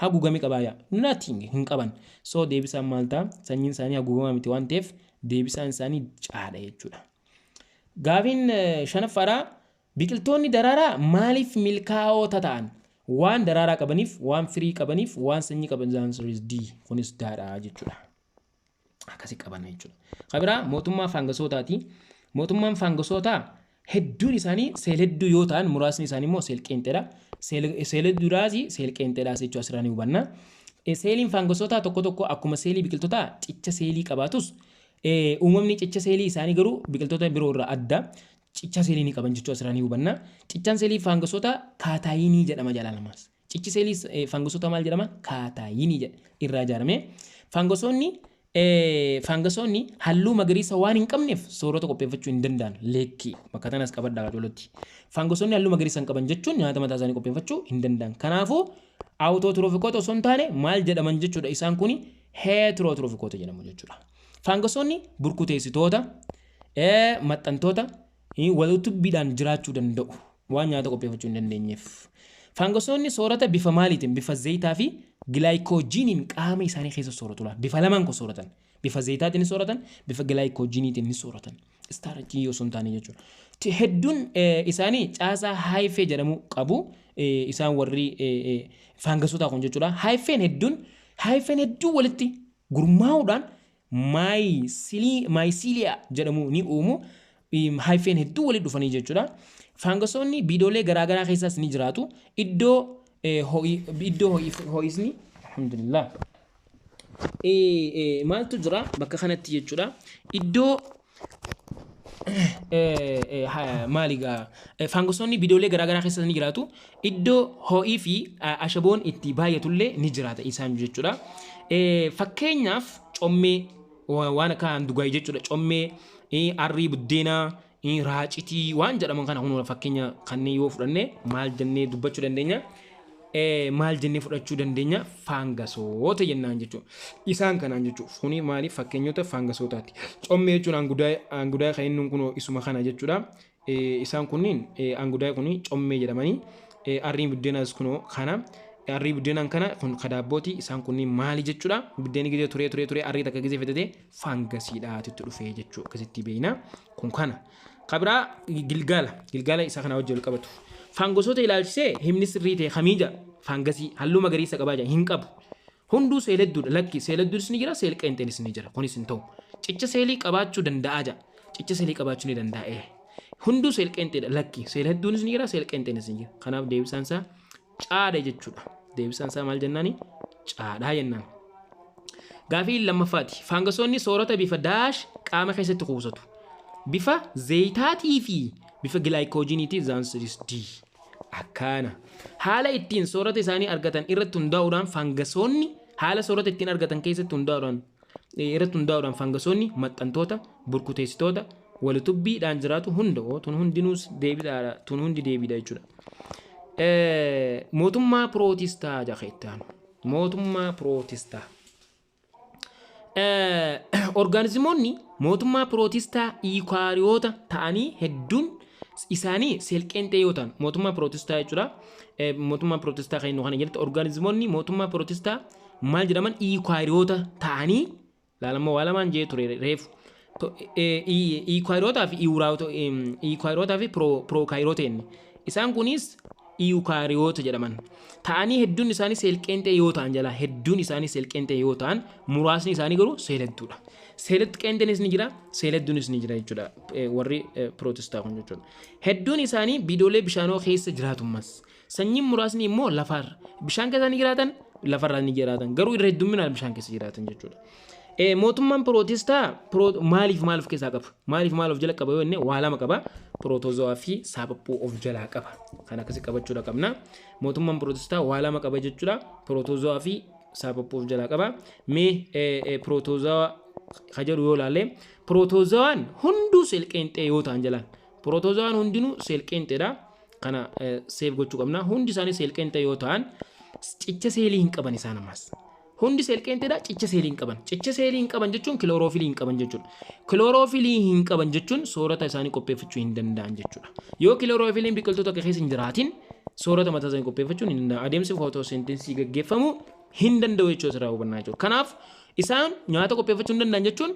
haguugame qabaaya. Nothing hin qaban. So deebisaan maal ta'a? Sanyiin isaanii haguugamaa miti waan ta'eef deebisaan isaanii caadha jechuudha. Gaafiin shanaffaadhaa biqiltoonni daraaraa maaliif milkaa'oota ta'an? Waan daraaraa qabaniif, waan firii qabaniif, waan sanyii qaban the answer is D. Kunis daadhaa jechuudha. Akkasii qaban jechuudha. Kabiraa mootummaa faangasootaati. Mootummaan faangasootaa hedduun isaanii seel hedduu yoo ta'an muraasni isaanii immoo seel qeenxeedha. Seel hedduudhaasi seel qeenxeedhaas jechuudha asirraa ni hubanna. Seeliin faangasootaa tokko tokko akkuma seelii biqiltootaa cicha seelii qabaatus uumamni cicha seelii isaanii garuu biqiltoota biroo irraa adda. Cicha seelii ni qaban jechuudha asirraa ni hubanna. Cichaan seelii faangasootaa kaataayinii jedhama jaalalamas. Cichi seelii faangasootaa maal jedhama? Kaataayinii irraa ijaarame. Faangasoonni halluu magariisa waan hin qabneef soorata qopheeffachuu hin danda'an. Leekkii bakka tanas qabadhaa qacollotti. Faangasoonni halluu magariisa hin qaban jechuun nyaata mataa isaanii qopheeffachuu hin danda'an. Kanaafuu autotroofikoota osoo hin taane maal jedhaman jechuudha isaan kun heterotroofikoota jedhamu jechuudha. Faangasoonni burkuteessitoota, maxxantoota walutubbiidhaan jiraachuu danda'u waan nyaata qopheeffachuu hin dandeenyeef. Faangasoonni soorata bifa maaliitiin? Bifa zayitaa fi gilaayikoojiniin qaama isaanii keessa sooratudha. Bifa lamaan ko sooratan. Bifa zayitaatiin ni sooratan, bifa gilaayikoojiniitiin ni sooratan. Istaarachii osoo hin taane jechuudha. Hedduun isaanii caasaa haayifee jedhamu qabu. Isaan warri faangasootaa kun jechuudha. Haayifeen hedduu walitti gurmaa'uudhaan maayisiliyaa jedhamu ni uumu. Haayifeen hedduu walitti dhufanii jechuudha. Faangasoonni biidoolee garaagaraa keessaas ni jiraatu. Iddoo ho'isni alhamdulillah maaltu jira bakka kanatti jechuudha. Iddoo maaligaa faangasoonni biidoolee garaagaraa keessaas ni jiraatu. Iddoo ho'ii fi ashaboon itti baay'atullee ni jiraata isaan jechuudha. Fakkeenyaaf commee waan akka handugaay jechuudha. Commee arrii buddeenaa raacitii waan jedhaman kana kun fakkeenya kanneen yoo fudhanne maal jennee dubbachuu dandeenya? Maal jennee fudhachuu dandeenya? Faangasoota jennaan jechuudha. Isaan kanaan jechuudha. Kuni maaliif fakkeenyota faangasootaati. Commee jechuun angudaa kan inni kun isuma kana jechuudha. Isaan kunniin angudaa kuni commee jedhamanii arriin buddeenaas kun kana. Arrii buddeenaan kana kun kadaabbooti isaan kunniin maali jechuudha. Buddeenni gizee turee arrii takka gizee fedhatee faangasiidhaatti dhufee jechuudha. Akkasitti beeyna kun kana. Kabiraa gilgaala isa kana wajjin qabatu. Faangasoota ilaalchisee himni sirrii ta'e kamiija faangasii halluu magariisa qabaa jira hin qabu. Hunduu seeledduudha lakki seeledduunis ni jira seel qeenxeenis ni jira kunis hin ta'u. Cicha seelii qabaachuu danda'a jira. Cicha seelii qabaachuu ni danda'a. Hunduu seel qeenxeedha lakki seeledduunis ni jira seel qeenxeenis ni jira. Kanaaf deebisaan isaa caadha jechuudha. Deebisaan isaa maal jennaani? Caadhaa jennaan. Gaafii lammaffaati. Faangasoonni soorata bifa daash qaama keessatti kuusatu. Bifa zayitaatii fi bifa gilaayikoojiniitii the answer is D. Akkana. Haala ittiin soorata isaanii argatan irratti hundaa'uudhaan faangasoonni haala soorata ittiin argatan keessatti hundaa'uudhaan faangasoonni maxxantoota, burkuteessitoota, walitubbiidhaan jiraatu hunda tun hundinuus deebiidha tun hundi deebiidha jechuudha. Mootummaa Pirootestaa jaheettaan. Mootummaa Pirootestaa. Orgaanizimoonni mootummaa Pirootestaa iikaariyoota ta'anii hedduun isaanii seel qeenxee yoo ta'an mootummaa Pirootestaa jechuudha. Mootummaa Pirootestaa kan inni kana jedhatti orgaanizimoonni mootummaa Pirootestaa maal jedhaman iikaariyoota ta'anii laalammoo waa lamaan jee ture reefu. Iikaariyootaa fi pirookaariyoota inni. Isaan kunis iikaariyoota jedhaman. Ta'anii hedduun isaanii seel qeenxee yoo ta'an jala hedduun isaanii seel qeenxee yoo ta'an muraasni isaanii garuu seeledduudha. Seelet qeenxeenis ni jira, seeledduunis ni jira jechuudha. Warri Pirootestaa kun jechuudha. Hedduun isaanii biidoolee bishaanoo keessa jiraatumas. Sanyiin muraasni immoo lafarra. Bishaan keessa ni jiraatan, lafarra ni jiraatan. Garuu irra hedduminaan bishaan keessa jiraatan jechuudha. Mootummaan Pirootestaa maaliif of keessaa qaba? Maaliif of jala qaba yoo inni waa lama qaba. Pirootozoaa fi saaphapuu of jalaa qaba. Kan akkasii qabachuudha qabna. Mootummaan Pirootestaa waa lama qaba jechuudha. Pirootozoaa fi saaphaphuu of jalaa qaba. Mee pirootoozawaa kajedhu yoo ilaalle pirootoozawaan hunduu seelqeenxee yoo ta'an jalaan pirootoozawaan hundinuu seelqeenxeedha. Kana seef gochuu qabna. Hundi isaanii seelqeenxee yoo ta'an cicha seelii hin qaban isaan ammas. Hundi seelqeenxeedha cicha seelii hin qaban. Cicha seelii hin qaban jechuun kilooroofilii hin qaban jechuudha. Kilooroofilii hin qaban jechuun soorata isaanii qopheeffachuu hin danda'an jechuudha. Yoo kilooroofiliin biqiltoota keessa hin jiraatin soorata mataa isaanii qopheeffachuu hin danda'an. Adeemsi footoosenteensii gaggeeffamuu hin danda'u jechuudha asirraa hubannaa jechuudha. Kanaaf isaan nyaata qopheeffachuu hin danda'an jechuun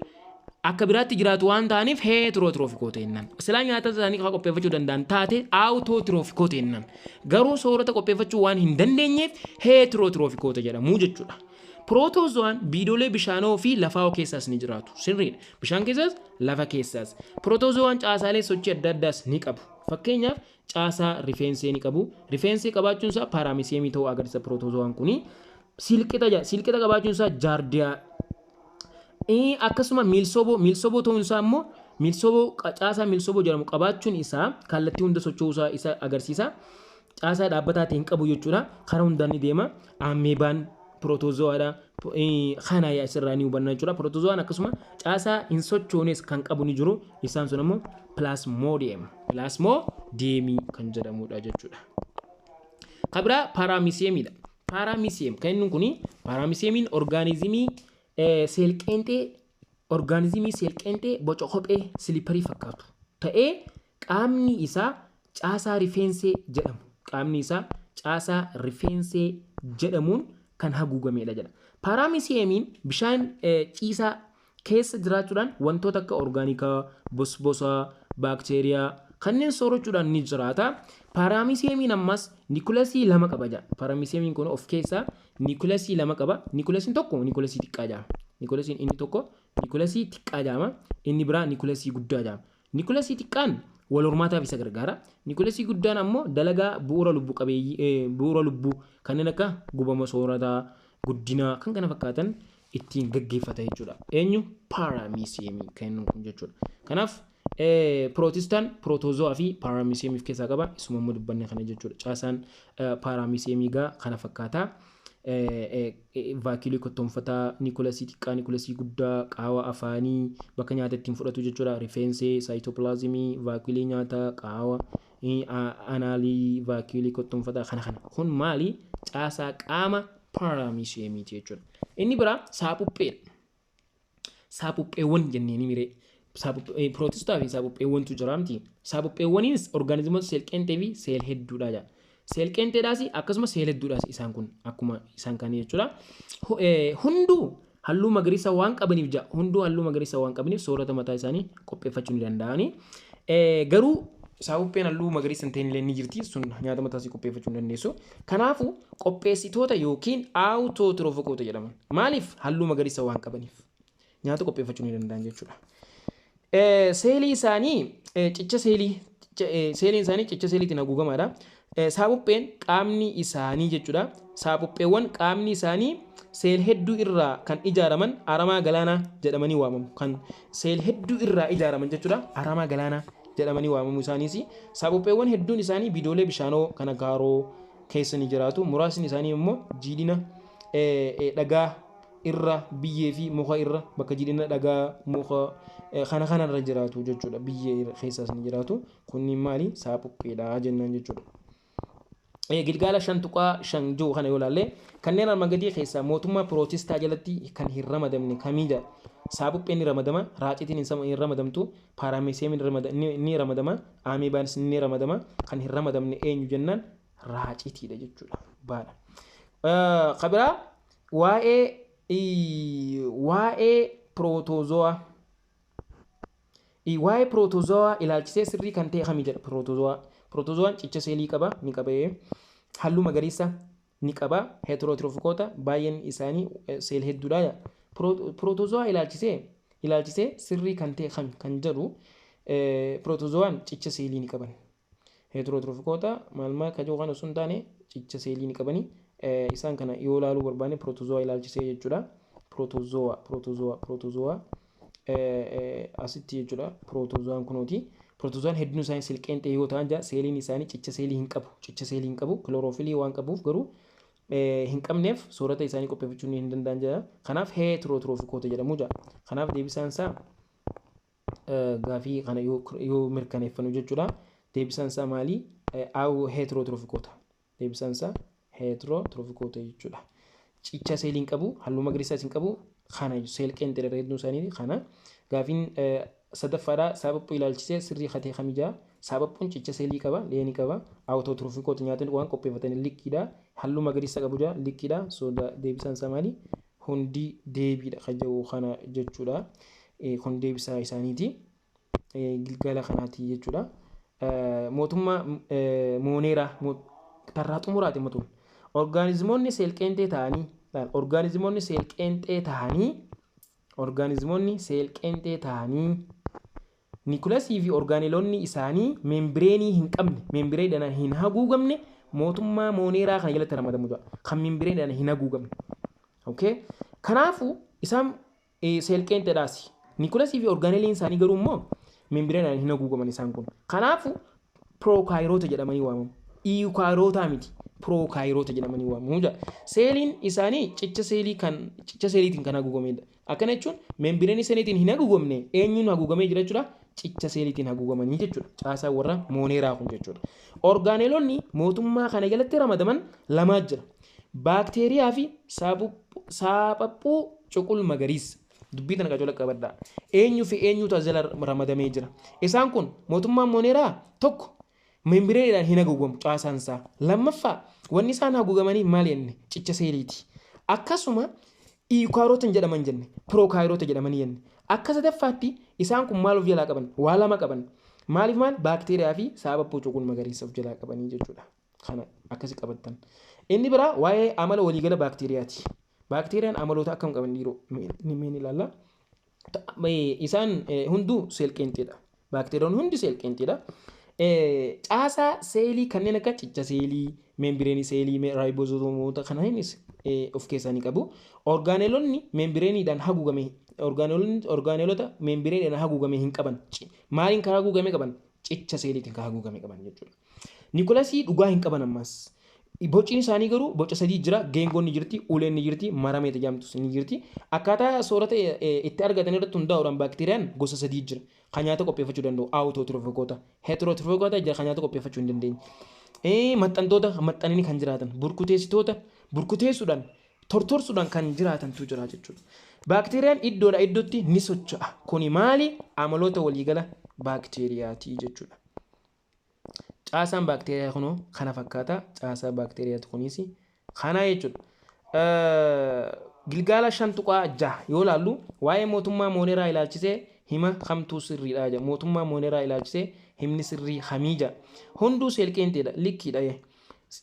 akka biraatti jiraatu waan ta'aniif heetirootiroofikoo ta'innan. Silaa nyaata isaanii qopheeffachuu danda'an taate aawutootiroofikoo ta'innan. Garuu soorata qopheeffachuu waan hin dandeenyeef heetirootiroofikoo jedhamu jechuudha. Pirootoozawaan biidoolee bishaanoo fi lafaa keessaas ni jiraatu. Sirriidha. Bishaan keessaas lafa keessaas. Pirootoozawaan caasaalee sochii adda addaas ni qabu. Fakkeenyaaf caasaa rifeensee ni qabu. Rifeensee qabaachuun isaa paaraamiseemii ta'uu agarsiisa pirootoozawaan kuni. Silqixa qabaachuun isaa jaardiyaa. Akkasuma miilsoboo ta'uun isaa immoo caasaa miilsoboo jedhamu qabaachuun isaa kallattii hunda socho'uu isaa agarsiisa. Caasaa dhaabbataa ta'e hin qabu jechuudha. Karaa hundaan ni deema. Ameebaan pirootozowaadha. Kana asirraa ni hubanna jechuudha. Pirootozoowaan akkasuma caasaa hin sochoones kan qabu ni jiru. Isaan sun immoo pilaasmoodiyem. Pilaasmoodiyemii kan jedhamudha jechuudha. Kabira paaraamiseemiidha. Paaraamiseem kan inni kuni paaraamiseemiin orgaanizimii seelqeenxee boca kophee siliparii fakkaatu ta'ee qaamni isaa caasaa rifeensee jedhamu. Qaamni isaa caasaa rifeensee jedhamuun kan haguugameedha jedha. Paaraamiseemiin bishaan ciisaa keessa jiraachuudhaan wantoota akka orgaanikaa, bosbosaa, baakteeriyaa kanneen soorachuudhaan ni jiraata. Paaraamiseemiin ammas niikulasii lama qaba jedha. Paaraamiseemiin kun of keessaa niikulasii lama qaba. Niikulasiin tokko niikulasii xiqqaa jedhama. Niikulasiin inni tokko niikulasii xiqqaa jedhama. Inni biraa niikulasii guddaa jedhama. Niikulasii xiqqaan wal hormaataaf isa gargaara. Niikulasii guddaan ammoo dalagaa bu'uura lubbuu kanneen akka gubama soorataa, guddinaa kan kana fakkaatan ittiin gaggeeffata jechuudha. Eenyu paaraamiseemii kan kun jechuudha. Kanaaf Pirootistaan pirootoozawaa fi paaraamiseemii keessaa qaba. Isuma immoo dubbanne kana jechuudha. Caasaan paaraamiseemii kana fakkaata. Vaakiyuulii kottoonfataa, niikulasii xiqqaa, niikulasii guddaa, qaawwa afaanii bakka nyaata ittiin fudhatu jechuudha. Rifeensee, saayitoopilaazimii, vaakiyuulii nyaataa, qaawwa, anaalii, vaakiyuulii kottoonfataa kana. Kun maali? Caasaa qaama paaraamiseemiiti jechuudha. Inni biraa saapupheedha. Saapupheewwan jennee ni miree. Pirootistaa fi saapupheewwantu jiraamti. Saapupheewwaniinis orgaanizimoota seelqeenxee fi seel hedduudha jedha. Seelqeenxeedhaas akkasuma seel hedduudhaas isaan kun akkuma isaan kan jechuudha. Hunduu halluu magariisa waan qabaniif jedha. Hunduu halluu magariisa waan qabaniif soorata mataa isaanii qopheeffachuu ni danda'ani. Garuu saapupheen halluu magariisa hin ta'inillee ni jirti. Sun nyaata mataa isaanii qopheeffachuu hin dandeessu. Kanaafuu qopheessitoota yookiin aawutootiroofokoota jedhaman. Maaliif halluu magariisa waan qabaniif nyaata qopheeffachuu ni danda'an jechuudha. Seelii isaanii cicha seeliitiin haguugamaadha. Saaphupheen qaamni isaanii jechuudha. Saapupheewwan qaamni isaanii seel hedduu irraa kan ijaaraman aramaa galaanaa jedhamanii waamamu. Kan seel hedduu irraa ijaaraman jechuudha. Aramaa galaanaa jedhamanii waamamu isaaniis. Saapupheewwan hedduun isaanii bidoolee bishaanoo kan akka haroo keessa ni jiraatu. Muraasni isaanii immoo jiidhina dhagaa irra biyyee fi muka irra bakka jiidhina dhagaa muka kana irra jiraatu jechuudha. Biyyee keessaas ni jiraatu. Kunniin maali? Saapupheedha jennaan jechuudha. Gilgaala 5.5 jiru kana yoo ilaalle kanneen armaan gadii keessaa mootummaa pirootistaa jalatti kan hin ramadamne kamiidha? Saapupheen ni ramadama, raacitiin hin ramadamtu, paaraamiseemiin ni ramadama, ameebaanis ni ramadama. Kan hin ramadamne eenyu jennaan raacitiidha jechuudha. Baadha. Kabiraa waa'ee pirootoozawaa. Waa'ee pirootoozawaa ilaalchisee sirrii kan ta'e kamii jedha pirootoozawaa. Pirootoozawaan cicha seelii qaba ni qabee halluu magariisa ni qaba. Heetirootirofikoota baay'een isaanii seel hedduudha. Pirootoozawaa ilaalchisee sirrii kan ta'e kami kan jedhu pirootoozawaan cicha seelii ni qaban. Heetirootirofikoota maal kajoo kan osoo hin taane cicha seelii ni qabani. Isaan kana yoo ilaaluu barbaanne pirootoozawaa ilaalchisee jechuudha. Pirootoozawaa asitti jechuudha. Pirootoozawaan kunooti. Pirootoozawaan hedduun isaanii seelqeenxee yoo ta'an seeliin isaanii cicha seelii hin qabu. Cicha seelii hin qabu. Kilooroofilii waan qabuuf garuu hin qabneef soorata isaanii qopheeffachuu hin danda'an jedha. Kanaaf heetirootiroofikota jedhamu jedha. Kanaaf deebisaan isaa gaafii kana yoo mirkaneeffannu jechuudha. Deebisaan isaa maali? Heetirootiroofikota. Deebisaan isaa heetirootiroofikota jechuudha. Cicha seeliin qabu, halluu magariisaas hin qabu. Kana seel qeenxee hedduun isaanii kana. Gaafiin sadaffaadhaa sabaphuu ilaalchisee sirrii hatee kamijaa. Sababbuun cicha seelii qaba, leenii qaba. Autotirofikoota nyaatan waan qopheeffatan likkiidha. Halluu magariisa qabu jaa likkiidha. Deebisaan isaa maali? Hundi deebiidha kan jedhu kana jechuudha. Kun deebisaa isaaniiti. Gilgala kanaati jechuudha. Mootummaa mooneeraa tarraa xumuraati matuun. Orgaanizimoonni seelqeenxee ta'anii Niikulasii fi orgaaneelonni isaanii meembireenii hin qabne, meembireedhaan hin haguugamne mootummaa mooneeraa kana jalatti ramadamu jira. Kan meembireedhaan hin haguugamne. Kanaafuu isaan seelqeenxeedhaas. Niikulasii fi orgaaneeliin isaanii garuu immoo meembireedhaan hin haguugaman isaan kun. Kanaafuu pirookaayirota jedhamanii waamamu. Iiyukaayirotaa miti. Pirookaayirota jedhamanii waamamu. Seeliin isaanii cicha seeliitiin kan haguugamedha. Akkana jechuun meembireen isaaniitiin hin haguugamne eenyuun haguugamee jira jechuudha. Cicha seeliitiin haguugamanii jechuudha. Caasaa warra mooneeraa kun jechuudha. Orgaaneelonni mootummaa kana jalatti ramadaman lamaa jira. Baakteeriyaa fi saabaphuu cuqul magariisa. Dubbii tana qacola qabadhaa. Eenyuu fi eenyuutu as jala ramadamee jira. Isaan kun mootummaan mooneeraa tokko meembireedhaan hin haguugamu caasaan isaa. Lammaffaa wanni isaan haguugamanii maal jenne cicha seeliiti. Akkasuma iiyukaayiroota jedhaman jenne pirookaayirota jedhamanii jenne. Akka sadaffaatti isaan kun maal of jalaa qaban? Waa lama qaban. Maaliif maal? Baakteeriyaa fi saabaphuu cuqul magariisa of jalaa qabanii jechuudha. Kana akkasi qabattan. Inni biraa waa'ee amala waliigala baakteeriyaati. Baakteeriyaan amaloota akkam qaban dhiiroo ni ilaalla. Isaan hunduu seelqeenxeedha. Baakteeriyoon hundi seelqeenxeedha. Caasaa seelii kanneen akka cicha seelii, meembireenii seelii, raayiboozomoota kanneenis of keessaa ni qabu. Orgaaneelonni meembireeniidhaan haguugame. Orgaaneelota meembireeniidhaan haguugame hin qaban. Maaliin kan haguugame qaban? Cicha seeliitiin kan haguugame qaban jechuudha. Niikulasii dhugaa hin qaban ammas. Bocni isaanii garuu boca sadii jira. Geengoon ni jirti, uleen ni jirti, marameeta jedhamtus ni jirti. Akkaataa soorata itti argatan irratti hundaa'uudhaan baakteeriyaan gosa sadii jira. Kan nyaata qopheeffachuu danda'u autotirofikoota. Heetirootirofikoota jira kan nyaata qopheeffachuu hin dandeenye. Maxxantoota maxxananii kan jiraatan. Burkuteessitoota burkuteessuudhaan tortorsuudhaan kan jiraatantu jira jechuudha. Baakteeriyaan iddoodha iddootti ni socho'a. Kuni maali? Amaloota waliigala baakteeriyaati jechuudha. Caasaan baakteeriyaa kunoo kana fakkaata. Caasaa baakteeriyaati kunis kana jechuudha. Gilgaala 5.6 yoo ilaallu waa'ee mootummaa mooneeraa ilaalchisee hima kamtuu sirriidha jedha. Mootummaa mooneeraa ilaalchisee himni sirrii hamija. Hunduu seelqeenxeedha. Likkiidha.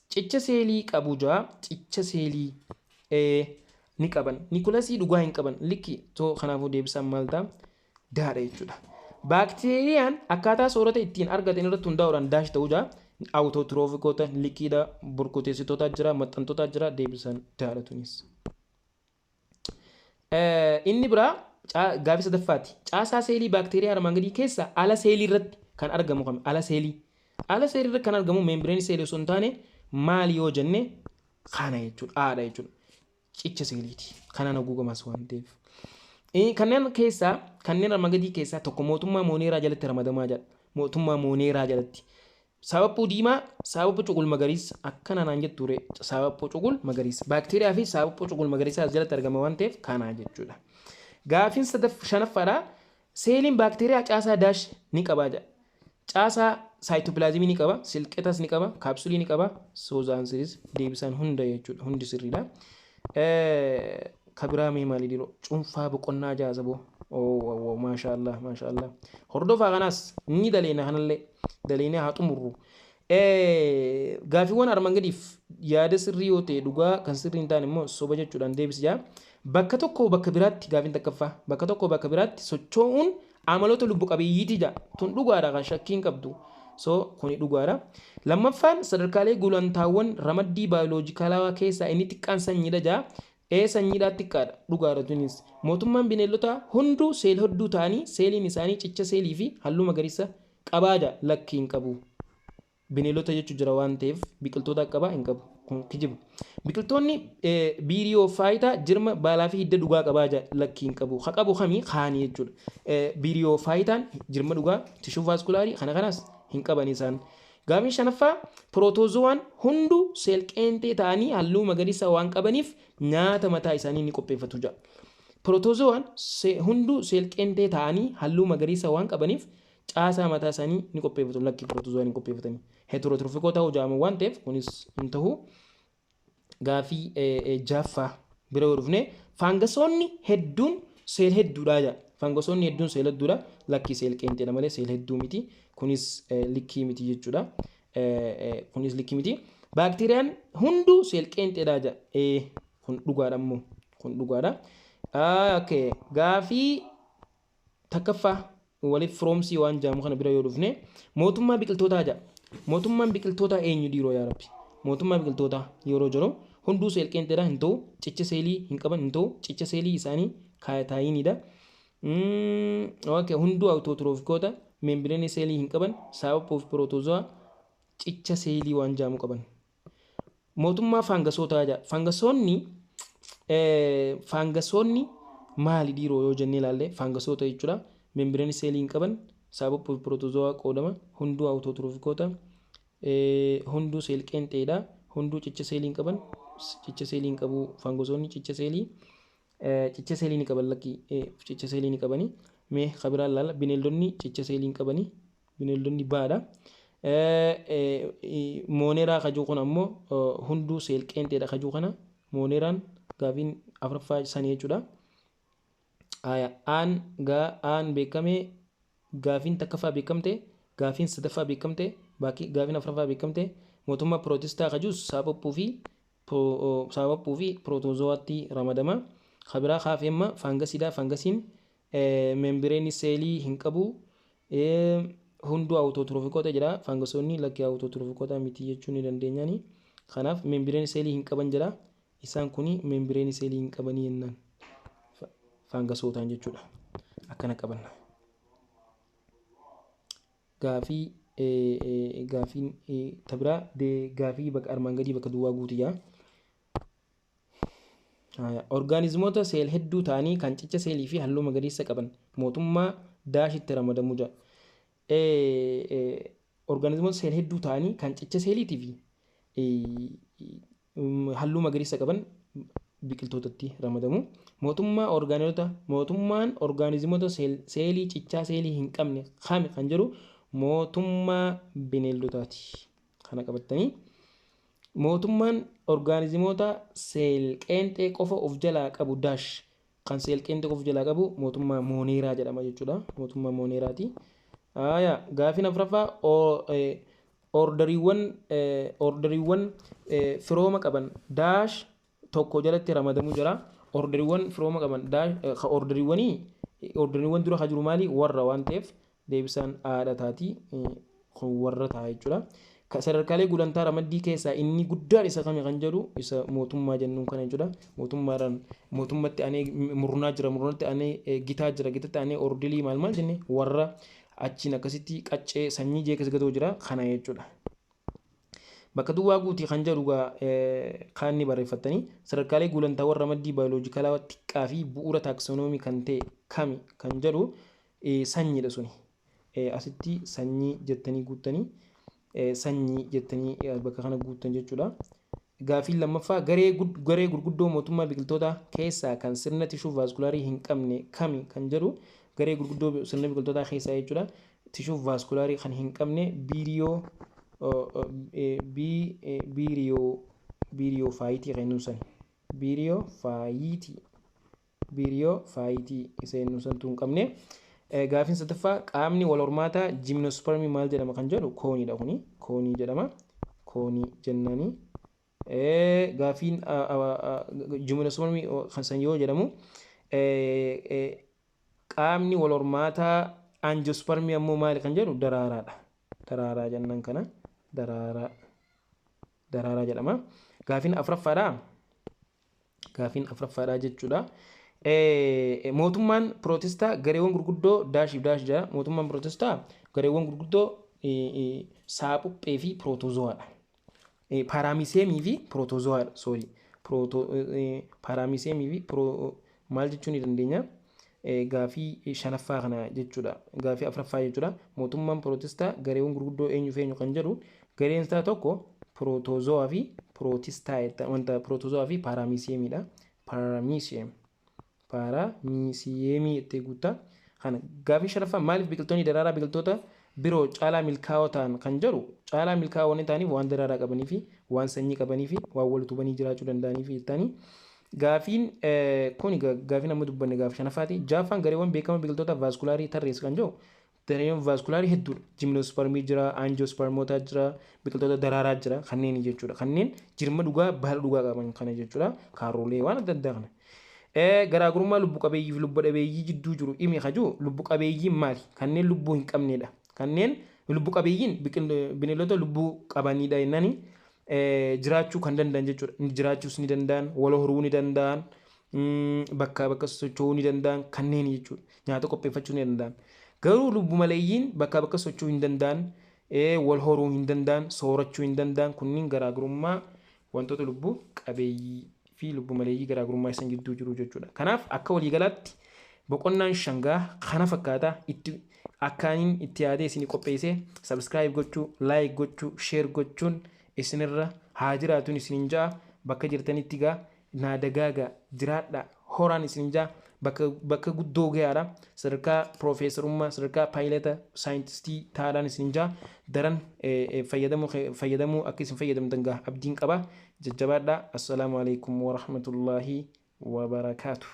Cicha seelii qabu jaa. Cicha seelii ni qaban. Niikulasii dhugaa hin qaban. Likki too kanaafuu deebisaan maal ta'a? Daadha jechuudha. Baakteeriyaan akkaataa soorata ittiin argatan irratti hundaa'uudhaan daash ta'uu jaa. Autotirofikoota, likkiidha, burkuteessitoota jira, maxxantoota jira, deebisaan daadha tunis. Inni biraa gaafii sadaffaati. Caasaa seelii baakteeriyaa armaan gadii keessa ala seelii irratti kan argamu kami? Ala seelii. Ala seelii irratti kan argamu meembireenii seelii osoo hin taane maali yoo jenne kana jechuudha. Haadha jechuudha. Cicha seeliiti. Kanaan haguugamas waan ta'eef. Kanneen armaan gadii keessaa tokko mootummaa mooneeraa jalatti ramadamaa jira. Mootummaa mooneeraa jalatti. Sabaphuu diimaa, sabaphuu cuqul magariisa akkana naan jettu ture. Sabaphuu cuqul magariisa. Baakteeriyaa fi sabaphuu cuqul magariisa as jalatti argama waan ta'eef kana jechuudha. Gaafiin shanaffaadhaa. Seeliin baakteeriyaa caasaa daash ni qabaa jedha. Caasaa saayitopilaazimii ni qaba, silqetas ni qaba, kaapsulii ni qaba, soozaansiris deebisaan hunda jechuudha. Hundi sirriidha. Kabiraa mee maali diroo? Cuunfaa boqonnaa jaazaboo. Maashaallah, maashaallah. Hordofaa kanaas ni daleena kanallee. Daleenee haa xumurru. Gaafiiwwan armaan gadiif yaada sirrii yoo ta'e dhugaa kan sirrii hin taane immoo soba jechuudhaan deebisjaa. Bakka tokko bakka biraatti gaafiin takkaffaa. Bakka tokko bakka biraatti socho'uun amaloota lubbu qabeeyyiiti jaa. Tun dhugaadha kan shakkiin qabdu. Kuni dhugaadha. Lammaffaan sadarkaalee gulantaawwan ramaddii baayoloojikaalawaa keessaa inni xiqqaan sanyiidha jaa. Sanyiidhaa xiqqaadha. Dhugaadha tunis. Mootummaan bineeldota hunduu seel hedduu ta'anii seeliin isaanii cicha seelii fi halluu magariisa qabaa jaa. Lakki hin qabu. Bineeldota jechuun jira waan ta'eef biqiltoota qabaa hin qabu. kun kijiba. Biqiltoonni biiriyoofaayita jirma baalaa fi hidda dhugaa qabaa lakkiin qabu. Haa qabu kamii kaanii jechuudha. Biiriyoofayitaan jirma dhugaa tishuu vaaskularii kana kanas hin qaban isaan. Gaaffiin shanaffaa pirootozoowwan hunduu seel qeenxee ta'anii halluu magariisa waan qabaniif nyaata mataa isaanii ni qopheeffatu jedha. Pirootozoowwan hunduu seel qeenxee ta'anii halluu magariisa waan qabaniif caasaa mataa isaanii ni qopheeffatu. Lakki pirootozoowwan hin qopheeffatanii. Heterotrofikoota hojaamu waan ta'eef kunis hin ta'u. Gaaffii jaffaa bira yoo dhufne faangasoonni hedduun seel hedduudha jedha. Faangasoonni hedduun seel hedduudha. Lakki seel qeenxeedha malee seel hedduu miti. Kunis likkii miti jechuudha. Kunis likkii miti. Baakteeriyaan hunduu seel qeenxeedha jedha. Kun dhugaadha immoo. Kun dhugaadha. Gaaffii takkaffaa waliif firoomsii waan jaamu kana bira yoo dhufne mootummaa biqiltootaa jedha. Mootummaan biqiltootaa eenyu dhiiroo yaa rabbi? Mootummaa biqiltootaa yeroo jiru hunduu seel qeenxeedha hin ta'u, cicha seelii hin qaban hin ta'u, cicha seelii isaanii kaayataayiniidha. Hunduu awutootiraafikoota meembireenii seelii hin qaban, sababa pirootozoaa cicha seelii waan jaamu qaban. Mootummaa faangasootaa jedha. Faangasoonni maali dhiiroo yoo jennee ilaalle faangasoota jechuudha. Meembireenii seelii hin qaban, sababa pirootozoaa qoodama, hunduu awutootiraafikoota. Hunduu seel qeenxeedha. Hunduu cicha seelii hin qaban. Cicha seelii hin qabu faangasoonni cicha seelii ni qaban lakki cicha seelii ni qabani. Mee kabiraan laala bineeldonni cicha seelii hin qabani. Bineeldonni baadha. Mooneraa kajuu kun ammoo hunduu seel qeenxeedha kajuu kana. Mooneraan gaaffiin afuraffaa sanii jechuudha. Aan beekame gaaffiin takkaffaa beekamte. Gaaffiin sadaffaa beekamte. Gaaffiin afuraffaa beekamte. Mootummaa pirootestaa kajuus sababbuu fi pirootozowaatti ramadama. Kabiraa kaafeemma faangasiidha. Faangasiin meembireenii seelii hin qabu. Hunduu awutootiraafikoota jedha. Faangasoonni lakkii awutootiraafikoota miti jechuu ni dandeenyaani. Kanaaf meembireenii seelii hin qaban jedha. Isaan kuni meembireenii seelii hin qabanii jennaan. Faangasootaan jechuudha. Akkana qaban. Gaaffiin tabiraa gaaffii bakka armaan gadii bakka duwwaa guutiyyaa. Orgaanizimoota seel hedduu ta'anii kan cicha seelii fi halluu magariisa qaban mootummaa daashitti ramadamuu jedha. Orgaanizimoota seel hedduu ta'anii kan cicha seeliitii fi halluu magariisa qaban biqiltootatti ramadamu. Mootummaan orgaanizimoota seelii cichaa seelii hin qabne kami kan jedhu mootummaa bineeldotaati. Kana qabatanii mootummaan orgaanizimoota seel qeenxee qofa of jalaa qabu daash kan seel qeenxee qofa of jalaa qabu mootummaa mooneeraa jedhama jechuudha. Mootummaa mooneeraati. Gaaffiin afuraffaa orderiiwwan firooma qaban daash tokko jalatti ramadamuu jira. Orderiiwwan firooma qaban daash orderiiwwan dura haa jiru maali warra waan ta'eef deebisaan haadha taati warra ta'a jechuudha. Sadarkaalee gulantaa ramaddii keessaa inni guddaan isa kami kan jedhu isa mootummaa jennuun kana jechuudha. Mootummatti aanee murnaa jira, murnatti aanee gitaa jira, gitatti aanee ordilii maal jenne warra achiin akkasitti qaccee sanyii jeekas gatoo jira kana jechuudha. Bakka duwwaa guutii kan jedhu kaanni barreeffatanii sadarkaalee gulantaawwan ramaddii baayoloojikalaa xiqqaa fi bu'uura taaksonoomii kan ta'e kami kan jedhu sanyiidha suni. Asitti sanyii jettanii guuttanii sanyii jettanii bakka kana guuttan jechuudha. Gaaffiin lammaffaa garee gurguddoo mootummaa biqiltoota keessaa kan sirna tishuu vaaskularii hin qabne kami kan jedhu garee gurguddoo sirna biqiltoota keessaa jechuudha. Tishuu vaaskularii kan hin qabne biiriyoofayitii kan nuusan. Biiriyoofayitii isa nuusantu hin qabne. Gaaffiin sadaffaa qaamni wal hormaataa jimnospermii maal jedhama kan jedhu kooniidha kuni. Koonii jedhama. Koonii jennaani. Gaaffiin jimnospermii kan san yoo jedhamu qaamni wal hormaataa angiospermii ammoo maali kan jedhu daraaraadha. Daraaraa jennaan kana. Daraaraa jedhama. Gaaffiin afuraffaadha jechuudha. Mootummaan pirootestaa gareewwan gurguddoo daashiif daash jedha. Mootummaan pirootestaa gareewwan gurguddoo saaphuphee fi pirootozowaadha. paaraamiseemii fi pirootozowaadha. Sorry. Paaraamiseemii fi maal jechuu ni dandeenya? Gaafii shanaffaa kana jechuudha. Gaafii afuraffaa jechuudha. Mootummaan pirootestaa gareewwan gurguddoo eenyu fi eenyu kan jedhu gareen isaa tokko pirootozoaa fi pirootestaa wanta pirootozoaa fi paaraamiseemiidha. Paaraamiseemii itti guutaa. Kana gaafii shanaffaa maaliif biqiltoonni daraaraa biqiltoota biroo caalaa milkaa'oo ta'an kan jedhu caalaa milkaa'oo waan ta'aniif waan daraaraa qabanii fi waan sanyii qabanii fi waan wal utubanii jiraachuu danda'anii fi jettanii. Gaafiin kun gaafii nama dubbanne gaafii shanaffaati. Jaaffaan gareewwan beekama biqiltoota vaaskularii tarreessu kan jiru dareewwan vaaskularii hedduudha. Jimnoospermii jira, aanjoospermootaa jira, biqiltoota daraaraa jira kanneen jechuudha. Kanneen jirma dhugaa baala dhugaa qaban kana jechuudha. Kaaroolee waan adda addaa kana. Garaagarummaa lubbu qabeeyyii fi lubbu dhabeeyyii jidduu jiru dhimmi kajuu lubbu qabeeyyiin maali? Kanneen lubbuu hin qabnedha. Kanneen lubbu qabeeyyiin bineeldota lubbuu qabanidha jennaan jiraachuu kan danda'an jechuudha. Jiraachuus ni danda'an, wal horuu ni danda'an, bakka bakka socho'uu ni danda'an kanneen jechuudha. Nyaata qopheeffachuu ni danda'an. Garuu lubbu maleeyyiin bakka bakka socho'uu hin danda'an, wal horuu hin danda'an, soorachuu hin danda'an kunniin garaagarummaa wantoota lubbu qabeeyyii fi lubbu maleeyyii garaagarummaa isaan gidduu jiru jechuudha. Kanaaf akka waliigalaatti boqonnaan shangaa kana fakkaata akkaaniin itti yaadee isin qopheessee subscribe gochuu, like gochuu, share gochuun isinirra haa jiraatuun isinin ja'a bakka jirtanitti gaa naa dagaagaa jiraadha horaan isinin ja'a bakka guddoo gahaadha sadarkaa piroofeesarummaa sadarkaa paayilata saayintistii taadhaan isinin ja'a daran fayyadamuu akka isin fayyadamtan gaa abdiin qaba jajjabaadha. Assalaamu alaikum warahmatullaahi wabarakaatuh.